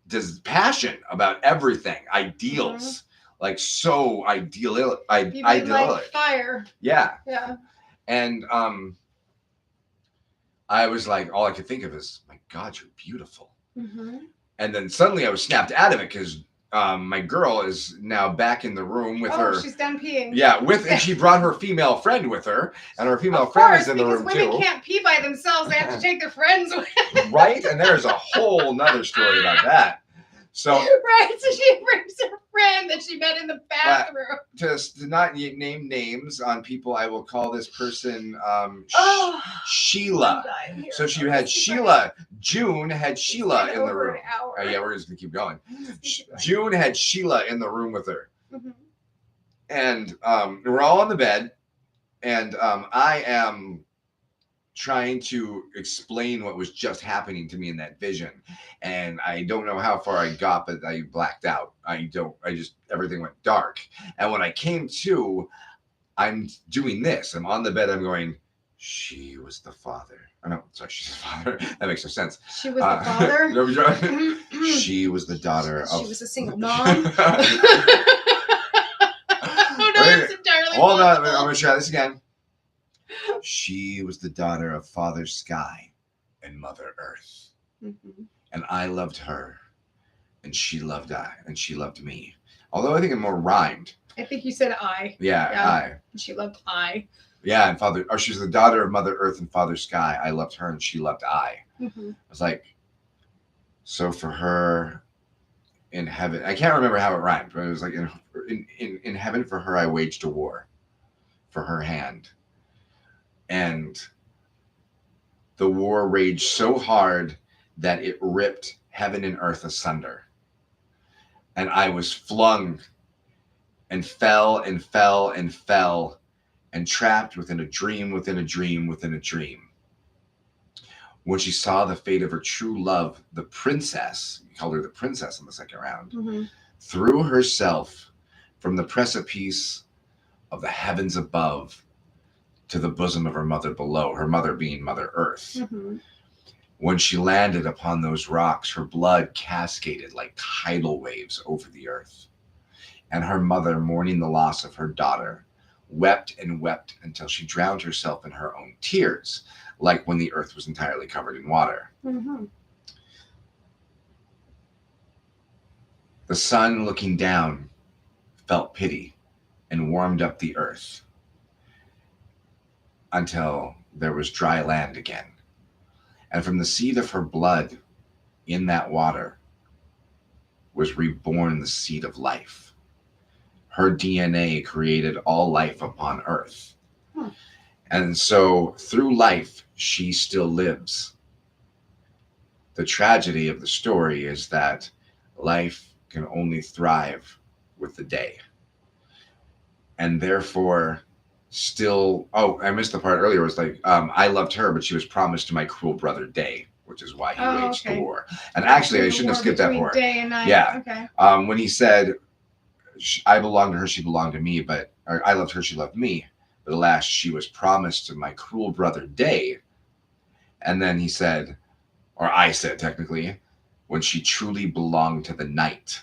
this passion about everything, ideals, like so ideal, You'd be idyllic. like fire. Yeah. Yeah. And I was like, all I could think of is, my God, you're beautiful. Mm-hmm. And then suddenly I was snapped out of it because my girl is now back in the room with her. She's done peeing. Yeah, and she brought her female friend with her, and her female Of friend course, is in the room because women too. can't pee by themselves; they have to take their friends with. Right? And there's a whole nother story about that. So Right, so she brings her friend that she met in the bathroom. to not name names on people, I will call this person Sheila. So she had Sheila. June had Sheila in the room. Oh, yeah, we're just gonna keep going. June had Sheila in the room with her, and we're all on the bed, and I am trying to explain what was just happening to me in that vision, and I don't know how far I got, but I blacked out. Everything went dark, and when I came to, I'm doing this. I'm on the bed. I'm going, she was the father. Oh, no, sorry, she's the father. That makes no sense. She was the father. She was the daughter of. She was a single mom. Oh no, it's entirely Hold on, possible. I'm gonna try this again. She was the daughter of Father Sky and Mother Earth, and I loved her, and she loved me. Although I think it more rhymed. I think you said I. Yeah. I. She loved I. Yeah, and she was the daughter of Mother Earth and Father Sky. I loved her, and she loved I. I was like, so for her in heaven, I can't remember how it rhymed, but it was like in heaven for her I waged a war for her hand. And the war raged so hard that it ripped heaven and earth asunder. And I was flung and fell and fell and fell and trapped within a dream, within a dream, within a dream. When she saw the fate of her true love, the princess, we called her the princess in the second round, threw herself from the precipice of the heavens above to the bosom of her mother below, her mother being Mother Earth. When she landed upon those rocks, her blood cascaded like tidal waves over the earth. And her mother, mourning the loss of her daughter, wept and wept until she drowned herself in her own tears, like when the earth was entirely covered in water. The sun, looking down, felt pity and warmed up the earth until there was dry land again. And from the seed of her blood in that water was reborn the seed of life. Her DNA created all life upon earth. And so through life, she still lives. The tragedy of the story is that life can only thrive with the day. And therefore, still, I missed the part earlier. It was like, I loved her, but she was promised to my cruel brother Day, which is why he waged the war. And actually, I shouldn't have skipped that part. Day and night. Yeah. Okay. When he said, I belonged to her, she belonged to me, or I loved her, she loved me. But alas, she was promised to my cruel brother Day. And then he said, or I said technically, when she truly belonged to the night.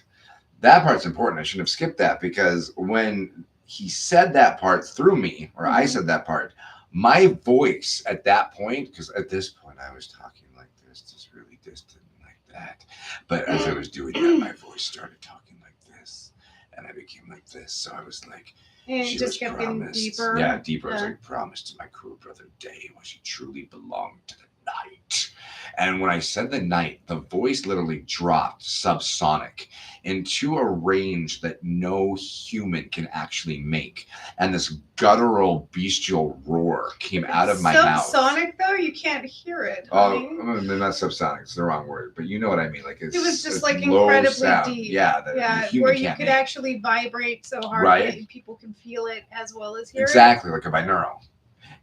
That part's important. I shouldn't have skipped that, because when he said that part through me, or I Mhm. said that part. My voice at that point, because at this point I was talking like this, just really distant like that. But as I was doing that, my voice started talking like this, and I became like this. So I was like, And it she just was kept getting promised, deeper. yeah, deeper. As Yeah. I promised to my cool brother Day, when she truly belonged to the night. And when I said the night, the voice literally dropped subsonic into a range that no human can actually make. And this guttural, bestial roar came out of my mouth. Subsonic, though, you can't hear it. Oh, Honey. not subsonic. It's the wrong word, but you know what I mean. Like It was just it's like low incredibly sound. deep. Yeah, that the Yeah, human where you can't could make. actually vibrate so hard Right. that people can feel it as well as hear Exactly, like a binaural.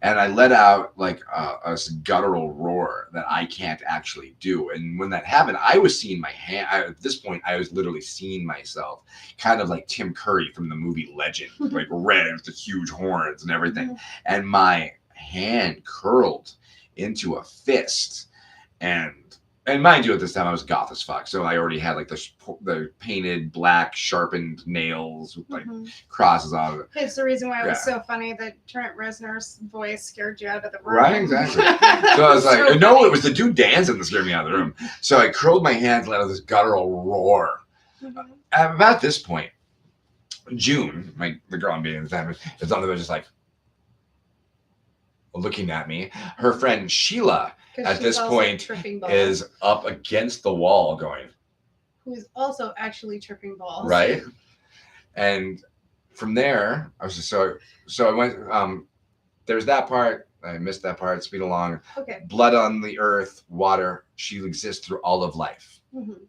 And I let out like a guttural roar that I can't actually do. And when that happened, I was seeing my hand. At this point, I was literally seeing myself, kind of like Tim Curry from the movie Legend, like red with the huge horns and everything. Mhm. And my hand curled into a fist. And mind you, at this time I was goth as fuck, so I already had like the painted black sharpened nails with like Mhm. crosses on it. It's the reason why it was Yeah. so funny that Trent Reznor's voice scared you out of the room. Right, exactly. So I was like, So no, funny. it was the dude dancing that scared me out of the room. So I curled my hands, let out this guttural roar. Mhm. At about this point, June, the girl I'm being at the time, is on the bed just like looking at me. Her friend Sheila 'Cause at she's this also point tripping balls, is up against the wall going, who's also actually tripping balls. right? And from there, I was just so I went. There's that part. I missed that part. Speed along. Okay. Blood on the earth, water. She exists through all of life. Mhm.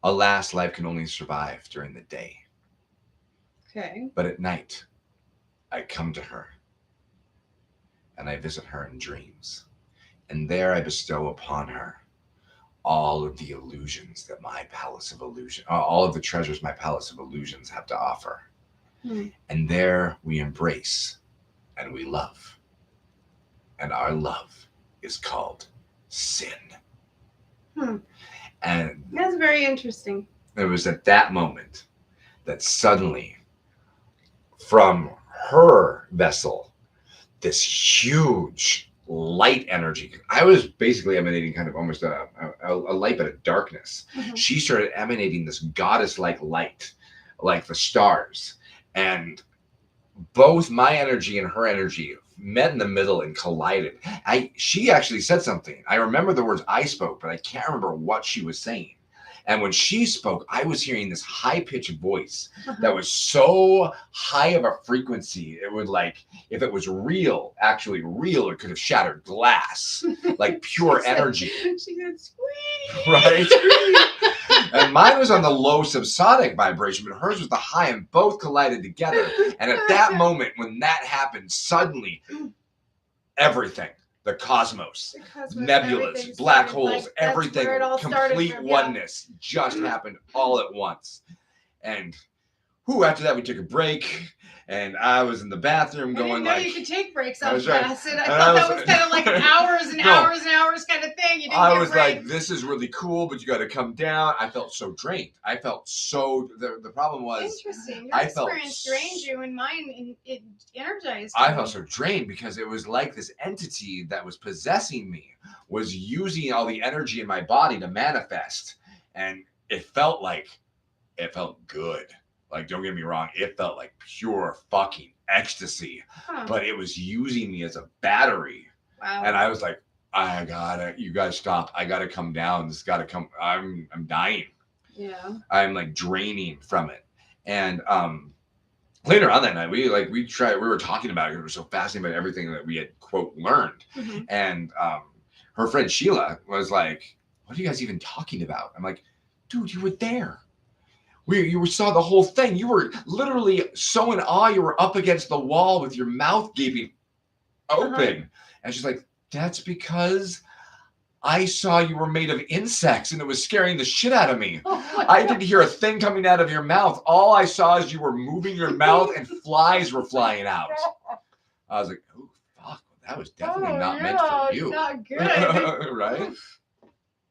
Alas, life can only survive during the day. Okay. But at night, I come to her, and I visit her in dreams, and there I bestow upon her all of the illusions that my palace of illusion, all of the treasures my palace of illusions have to offer. Hmm. And there we embrace and we love. And our love is called sin. Hmm. And That's very interesting. it was at that moment that suddenly, from her vessel, this huge light energy. I was basically emanating kind of almost a light, but a darkness. Mhm. She started emanating this goddess-like light, like the stars. And both my energy and her energy met in the middle and collided. She actually said something. I remember the words I spoke, but I can't remember what she was saying. And when she spoke, I was hearing this high-pitched voice that was so high of a frequency, it would like, if it was real, actually real, it could have shattered glass, like pure energy. She said, "Squeak." Right? And mine was on the low subsonic vibration, but hers was the high, and both collided together. And at that moment, when that happened, suddenly everything, the cosmos, nebulas, everything black started, holes, like, that's everything, where it all started complete from, yeah. oneness just happened all at once. And after that, we took a break, and I was in the bathroom I didn't going know like, you could take breaks I off was right. acid. I And thought I that was- was kind of like hours and No. hours and hours kind of thing. You didn't I get was breaks. like, this is really cool, but you got to come down. I felt so drained. I felt so. The problem was, Interesting. Your I felt experience drained you, and mine it energized I me. felt so drained because it was like this entity that was possessing me was using all the energy in my body to manifest, and it felt good. Like, don't get me wrong, it felt like pure fucking ecstasy, Huh. but it was using me as a battery. Wow. And I was like, you gotta stop. I gotta come down. This gotta come. I'm dying. Yeah. I'm like draining from it. And later on that night, we were talking about it. We were so fascinated by everything that we had, quote, learned. Mhm. And her friend Sheila was like, what are you guys even talking about? I'm like, dude, you were there. You saw the whole thing. You were literally so in awe. You were up against the wall with your mouth gaping open. And she's like, that's because I saw you were made of insects and it was scaring the shit out of me. Oh I didn't hear a thing coming out of your mouth. All I saw is you were moving your mouth and flies were flying out. I was like, oh, fuck. That was definitely not meant for you. Not good. Right?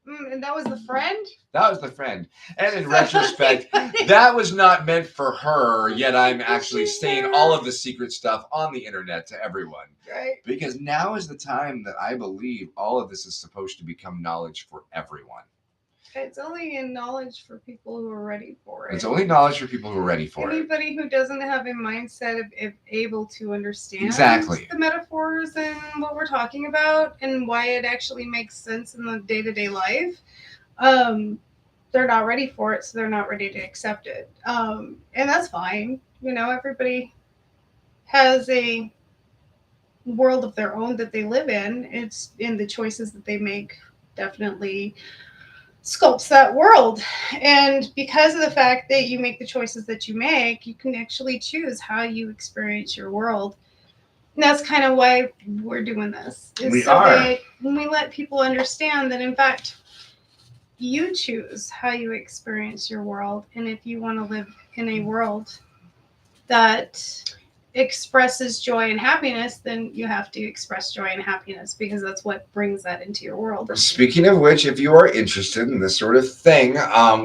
And that was the friend? That was the friend. And in retrospect, that was not meant for her, yet I'm actually saying all of the secret stuff on the internet to everyone. Right. Because now is the time that I believe all of this is supposed to become knowledge for everyone. It's only in knowledge for people who are ready for it. It's only knowledge for people who are ready for it. Anybody who doesn't have a mindset of able to understand Exactly the metaphors and what we're talking about and why it actually makes sense in the day-to-day life, they're not ready for it, so they're not ready to accept it. And that's fine. You know, everybody has a world of their own that they live in. It's in the choices that they make definitely sculpts that world. And because of the fact that you make the choices that you make, you can actually choose how you experience your world. And that's kind of why we're doing this. We are. That when we let people understand that, in fact, you choose how you experience your world. And if you want to live in a world that expresses joy and happiness, then you have to express joy and happiness because that's what brings that into your world. Speaking of which, if you are interested in this sort of thing,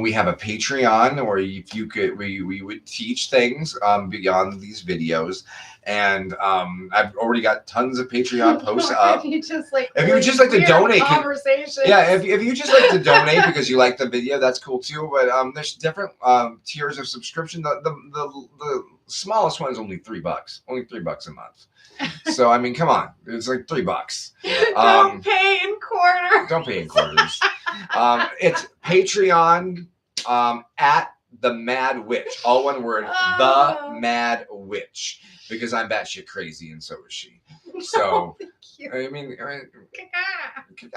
we have a Patreon, or if you could, we would teach things beyond these videos, and I've already got tons of Patreon posts up. If you just like to donate, yeah, if you just like to donate because you like the video, that's cool too. But there's different tiers of subscription. The smallest one is only $3, only $3 a month. So I mean, come on, it's like $3. Don't pay in quarters. Don't pay in quarters. It's Patreon at the Mad Witch, all one word, the Mad Witch, because I'm batshit crazy and so is she. So I mean, all right. You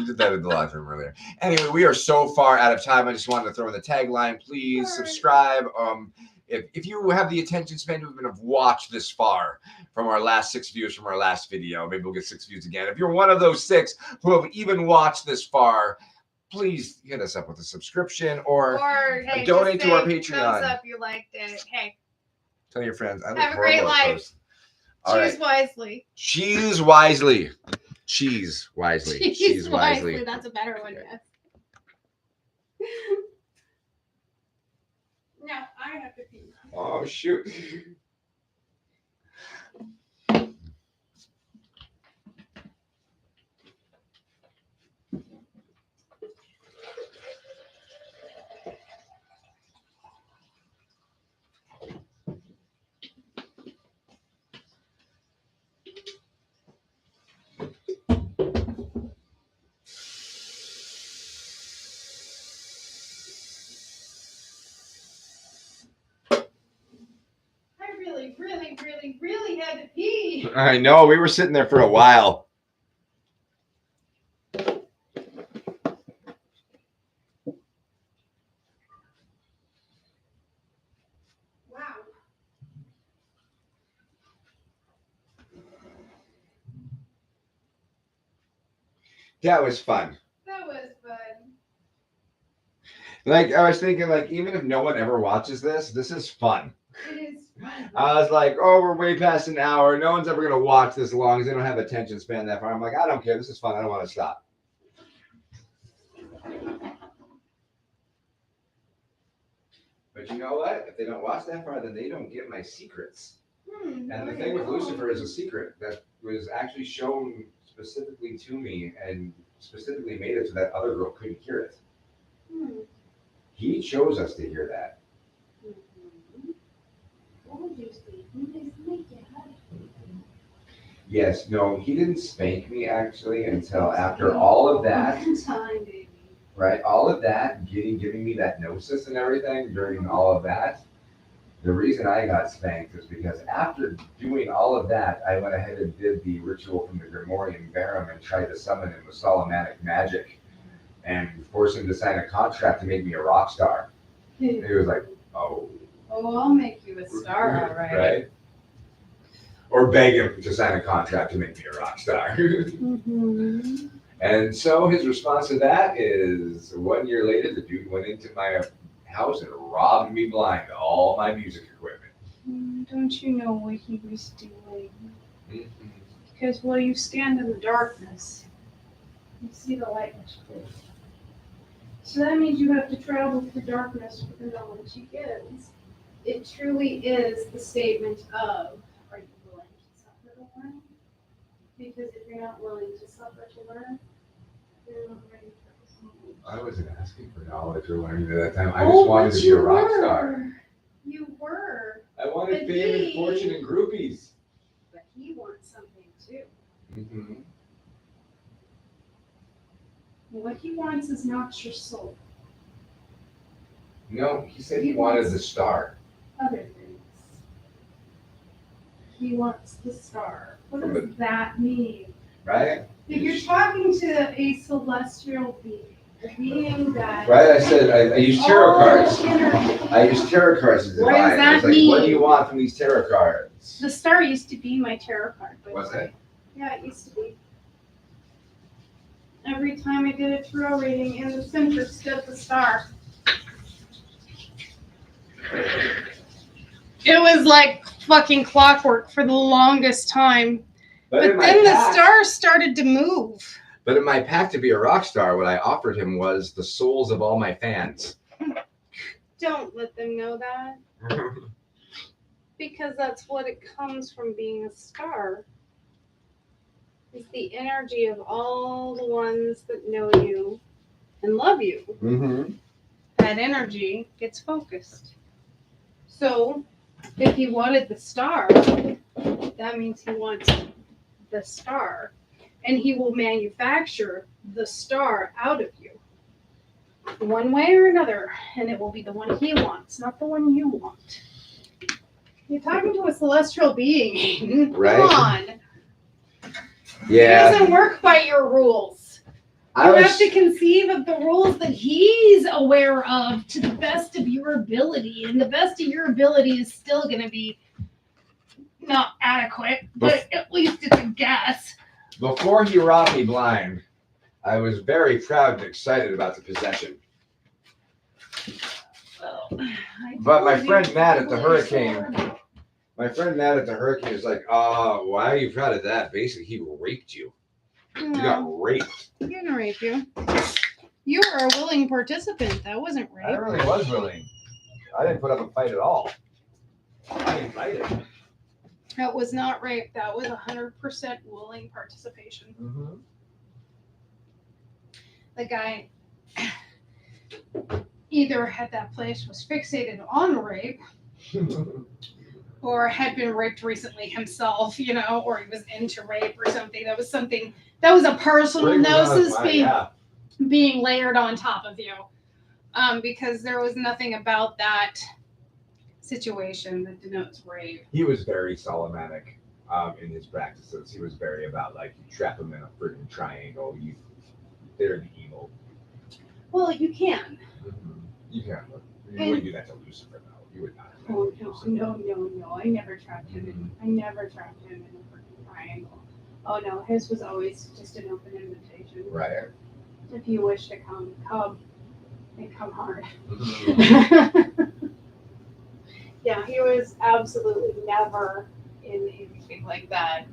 did that in the live room earlier. Anyway, we are so far out of time. I just wanted to throw in the tagline. Please subscribe. If you have the attention span to have watched this far from our last 6 views from our last video, maybe we'll get 6 views again. If you're one of those 6 who have even watched this far, please hit us up with a subscription or hey, donate to our Patreon. Thumbs up, you liked it. Hey, tell your friends. I have a great life. Choose wisely. Choose wisely. Cheese wisely. Cheese wisely. That's a better one, yes. No, I have to pee. Oh, shoot. Really had to pee. I know. We were sitting there for a while. Wow. That was fun. That was fun. Like, I was thinking, like, even if no one ever watches this, this is fun. It is fun. I was like, oh, we're way past an hour. No one's ever going to watch this long because they don't have attention span that far. I'm like, I don't care. This is fun. I don't want to stop. But you know what? If they don't watch that far, then they don't get my secrets. And the thing with Lucifer is a secret that was actually shown specifically to me and specifically made it so that other girl couldn't hear it. He chose us to hear that. Yes, no, he didn't spank me actually until after all of that. Right, all of that, giving me that gnosis and everything during all of that. The reason I got spanked is because after doing all of that, I went ahead and did the ritual from the Grimorian Barum and tried to summon him with Solomonic magic and force him to sign a contract to make me a rock star. And he was like, oh. Oh, I'll make you a star, all right. Right? Or beg him to sign a contract to make me a rock star. And so his response to that is 1 year later, the dude went into my house and robbed me blind of all my music equipment. Don't you know what he was doing? Because, well, you stand in the darkness. You see the light much clearer. So that means you have to travel through darkness for the knowledge he gives. It truly is the statement of, are you willing to suffer to learn? Because if you're not willing to suffer to learn, you're not ready for this moment. I wasn't asking for knowledge or learning at that time. I just wanted to be a rock star. You were. I wanted But fame and he- fortune and groupies. But he wants something too. Mm-hmm. What he wants is not your soul. No, he said he wanted the star. Other things. He wants the star. What From does that mean? Right? If you're talking to a celestial being, a being that Right? I said I used tarot all cards. energy- I used tarot cards as What divine. does I was that like, mean? what do you want from these tarot cards? The star used to be my tarot card. By the Was way. it? Yeah, it used to be. Every time I did a tarot reading, in the center stood the star. It was like fucking clockwork for the longest time. But in my then the pact- star started to move. But in my pact to be a rock star, what I offered him was the souls of all my fans. Don't let them know that. Because that's what it comes from being a star. It's the energy of all the ones that know you and love you. Mm-hmm. That energy gets focused. So if he wanted the star, that means he wants the star. And he will manufacture the star out of you. One way or another. And it will be the one he wants, not the one you want. You're talking to a celestial being. Right. Come on. It Yeah. doesn't work by your rules. You have to conceive of the rules that he's aware of to the best of your ability. And the best of your ability is still going to be not adequate, but at least it's a guess. Before he robbed me blind, I was very proud and excited about the possession. But my friend Matt at the Hurricane, is like, why are you proud of that? Basically, he raped you. You got raped. He didn't rape you. You were a willing participant. That wasn't I rape. really was willing. I didn't put up a fight at all. I invited. That was not rape. That was 100% willing participation. Mm-hmm. The guy either had that place was fixated on rape or had been raped recently himself, or he was into rape or something. That was a personal gnosis being layered on top of you. Because there was nothing about that situation that denotes rape. He was very Solomonic in his practices. He was very about you trap him in a freaking triangle. They're the evil. Well, you can. Mm-hmm. You can. You wouldn't do that to Lucifer, though. You would not. Oh, no. I never trapped him in a freaking triangle. Oh, no. His was always just an open invitation. Right. If you wish to come, and come hard. Mm-hmm. Yeah, he was absolutely never in anything like that.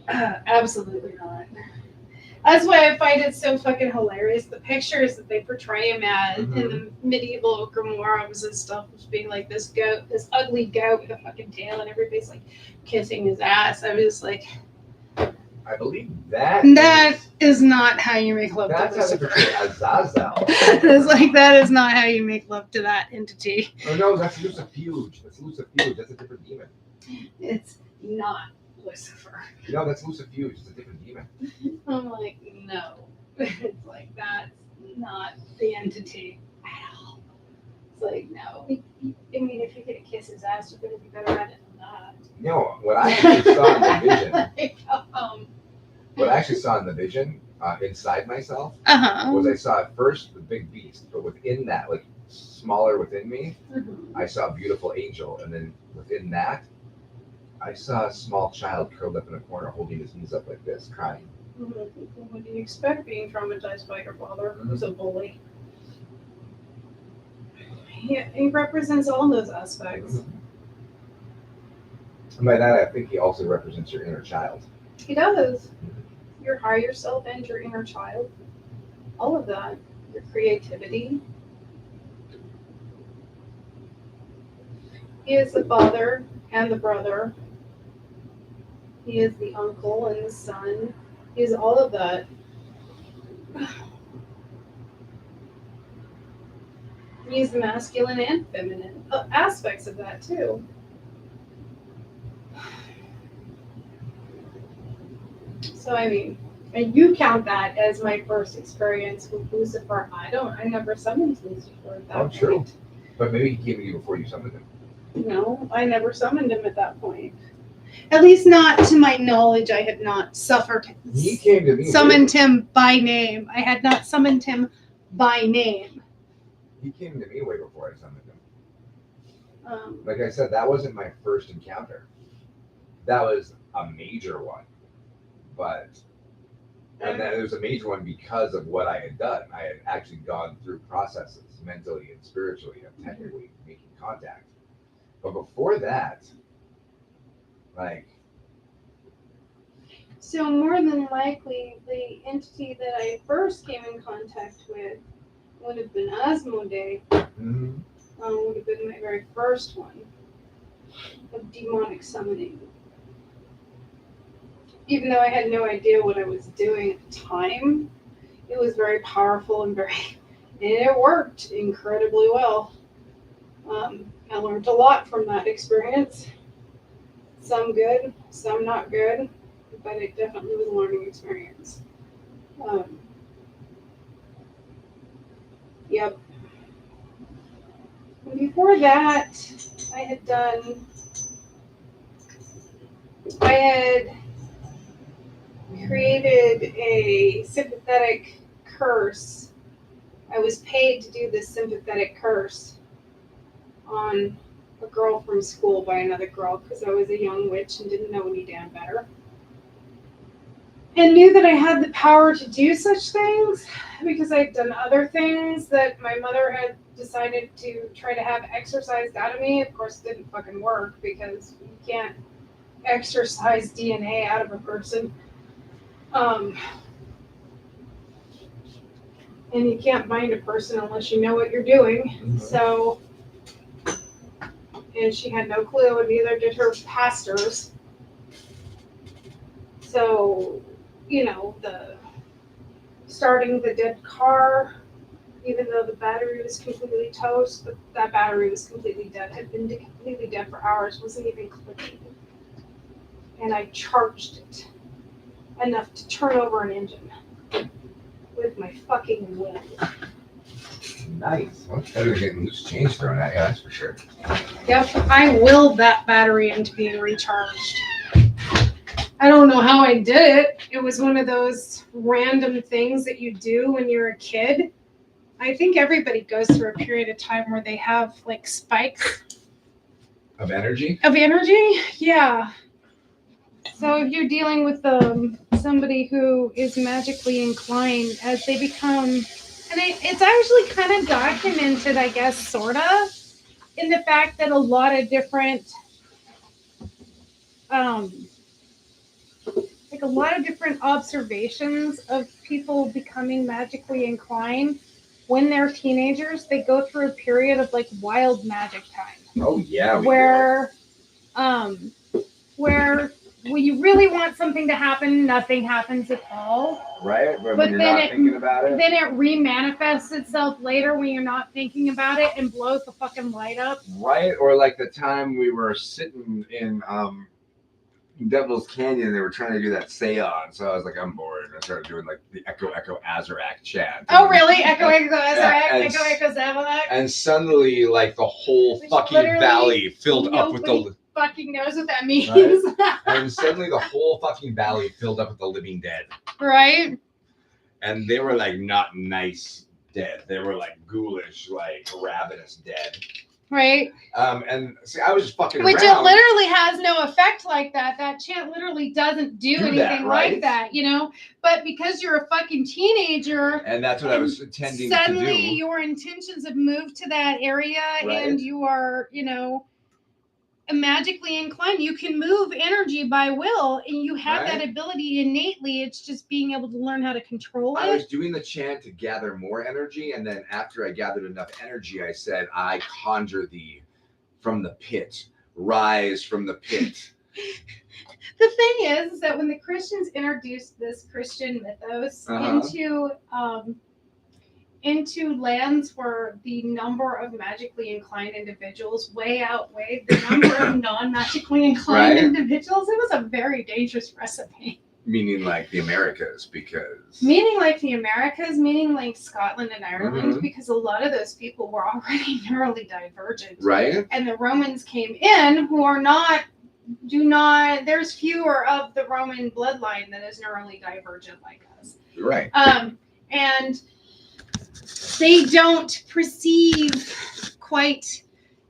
Absolutely not. That's why I find it so fucking hilarious. The pictures that they portray him as in the medieval grimoires and stuff, as being like this goat, this ugly goat with a fucking tail, and everybody's like kissing his ass. I was like, I believe that. That is not how you make love to That's how they Lucifer. portray Azazel. It's like, that is not how you make love to that entity. Oh no, that's Lucifuge. That's a different demon. It's not Lucifer. No, that's Lucifuge. It's a different demon. I'm like, no. It's like, that's not the entity at all. It's like, no. I mean, if you're going to kiss his ass, you're going to be better at it than that. No, what I actually saw in the vision, Like, inside myself, uh-huh. was I saw at first the big beast, but within that, smaller within me, Mhm. I saw a beautiful angel, and then within that, I saw a small child curled up in a corner, holding his knees up like this, crying. What do you expect being traumatized by your father, who's a bully? He represents all those aspects. And by that, I think he also represents your inner child. He does. your higher self and your inner child. All of that. Your creativity. He is the father and the brother. He is the uncle and the son. He is all of that. He's the masculine and feminine aspects of that too. So I mean, and you count that as my first experience with Lucifer. I never summoned Lucifer at that point. True. But maybe he came to you before you summoned him. No, I never summoned him at that point. At least not to my knowledge. I had not He came to me. summoned him by name. I had not summoned him by name. He came to me way before I summoned him. Like I said, that wasn't my first encounter. That was a major one. And then it was a major one because of what I had done. I had actually gone through processes mentally and spiritually of technically making contact. But before that, like... So more than likely, the entity that I first came in contact with would have been Asmodee. Would have been my very first one of demonic summoning. Even though I had no idea what I was doing at the time, it was very powerful and it worked incredibly well. I learned a lot from that experience. Some good, some not good, but it definitely was a learning experience. Yep. And before that, I had created a sympathetic curse. I was paid to do this sympathetic curse on a girl from school by another girl because I was a young witch and didn't know any damn better. And knew that I had the power to do such things because I'd done other things that my mother had decided to try to have exorcised out of me. Of course, it didn't fucking work because you can't exorcise DNA out of a person. And you can't bind a person unless you know what you're doing. Mm-hmm. So, and she had no clue, and neither did her pastors. So, the starting the dead car, even though the battery was completely toast, but that battery was completely dead, had been completely dead for hours, wasn't even clicking. And I charged it enough to turn over an engine with my fucking will. Nice. Well, it's better than getting loose change thrown at you, that's for sure. Yep, I willed that battery into being recharged. I don't know how I did it. It was one of those random things that you do when you're a kid. I think everybody goes through a period of time where they have like spikes. Of energy? Of energy? Yeah. So if you're dealing with somebody who is magically inclined, as they become, and it's actually kind of documented, I guess, sort of, in the fact that a lot of different, observations of people becoming magically inclined when they're teenagers, they go through a period of like wild magic time. Oh yeah. Where when you really want something to happen, nothing happens at all. Right? But you're not thinking about it. Then it remanifests itself later when you're not thinking about it and blows the fucking light up. Right? Or like the time we were sitting in Devil's Canyon, they were trying to do that seance. So I was like, I'm bored. And I started doing like the Echo Azarak chant. Oh, really? Echo Azarak? Echo Zavalak? And suddenly, like, the whole fucking valley filled up with the... fucking knows what that means. Right? And suddenly the whole fucking valley filled up with the living dead. Right? And they were, like, not nice dead. They were, like, ghoulish, like, ravenous dead. Right. And see, I was just fucking Which around. It literally has no effect like that. That chant literally doesn't do anything that, right? like that, But because you're a fucking teenager, and that's what I was intending to do. Suddenly, your intentions have moved to that area, right? And you are, magically inclined. You can move energy by will, and you have that Right. ability innately. It's just being able to learn how to control I was it. doing the chant to gather more energy, and then after I gathered enough energy, I said, I conjure thee from the pit. Rise from the pit. The thing is that when the Christians introduced this Christian mythos into lands where the number of magically inclined individuals way outweighed the number of non-magically inclined Right. individuals, it was a very dangerous recipe. Meaning like the Americas, because... Meaning like the Americas, meaning like Scotland and Ireland, Mhm. because a lot of those people were already neurally divergent. Right? And the Romans came in who are not, there's fewer of the Roman bloodline that is neurally divergent like us. Right. And they don't perceive quite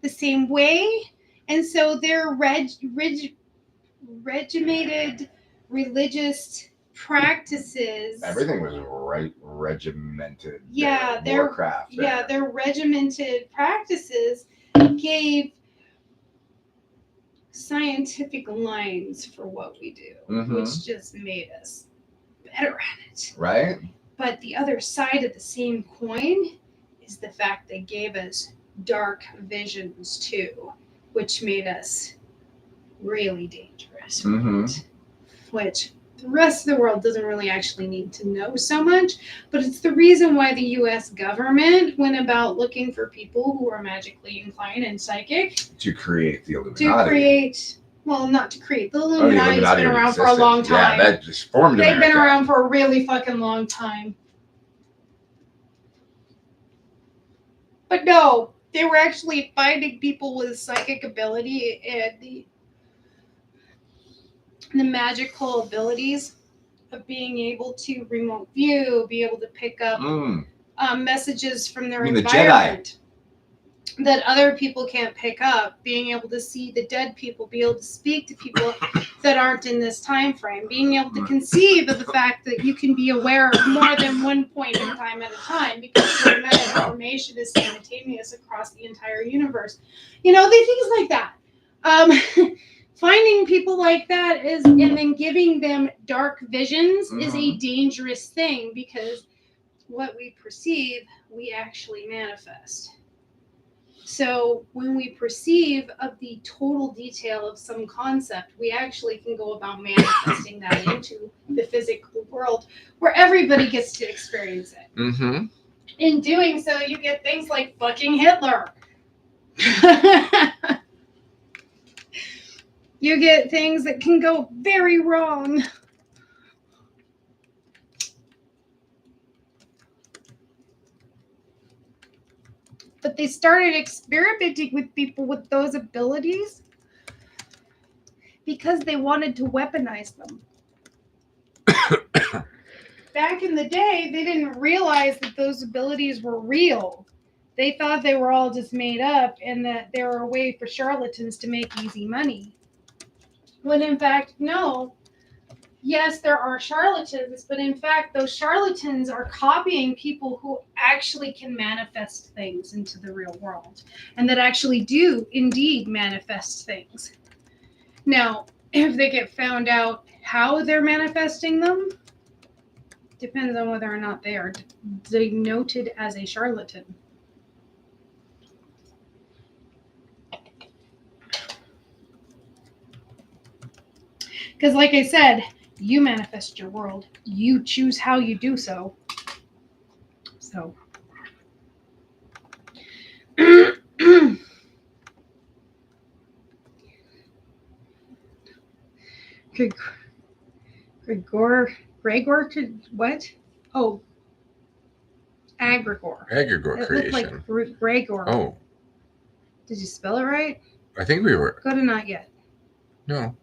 the same way. And so their regimented religious practices. Everything was regimented. Yeah, Warcraft. their regimented practices gave scientific lines for what we do, which just made us better at it. Right? But the other side of the same coin is the fact they gave us dark visions too, which made us really dangerous. Which the rest of the world doesn't really actually need to know so much, but it's the reason why the U.S. government went about looking for people who are magically inclined and psychic to create the Illuminati. Not to create. The Illuminati's been around for a long time. Yeah, that just formed They've America. been around for a really fucking long time. But no, they were actually finding people with psychic ability and the magical abilities of being able to remote view, be able to pick up messages from their environment that other people can't pick up, being able to see the dead people, be able to speak to people that aren't in this time frame, being able to conceive of the fact that you can be aware of more than one point in time at a time because the amount of information is simultaneous across the entire universe. You know, things like that. Finding people like that and then giving them dark visions is a dangerous thing because what we perceive, we actually manifest. So when we perceive of the total detail of some concept, we actually can go about manifesting that into the physical world where everybody gets to experience it. In doing so, you get things like fucking Hitler. You get things that can go very wrong. But they started experimenting with people with those abilities because they wanted to weaponize them. Back in the day, they didn't realize that those abilities were real. They thought they were all just made up and that they were a way for charlatans to make easy money. When in fact, no. Yes, there are charlatans, but in fact, those charlatans are copying people who actually can manifest things into the real world and that actually do indeed manifest things. Now, if they get found out how they're manifesting them, depends on whether or not they are denoted as a charlatan. Because like I said, you manifest your world. You choose how you do so. So. Egregore, what? Oh. Egregore. Egregore creation. It looked like Gregor. Oh. Did you spell it right? I think we were. Go to not yet. No.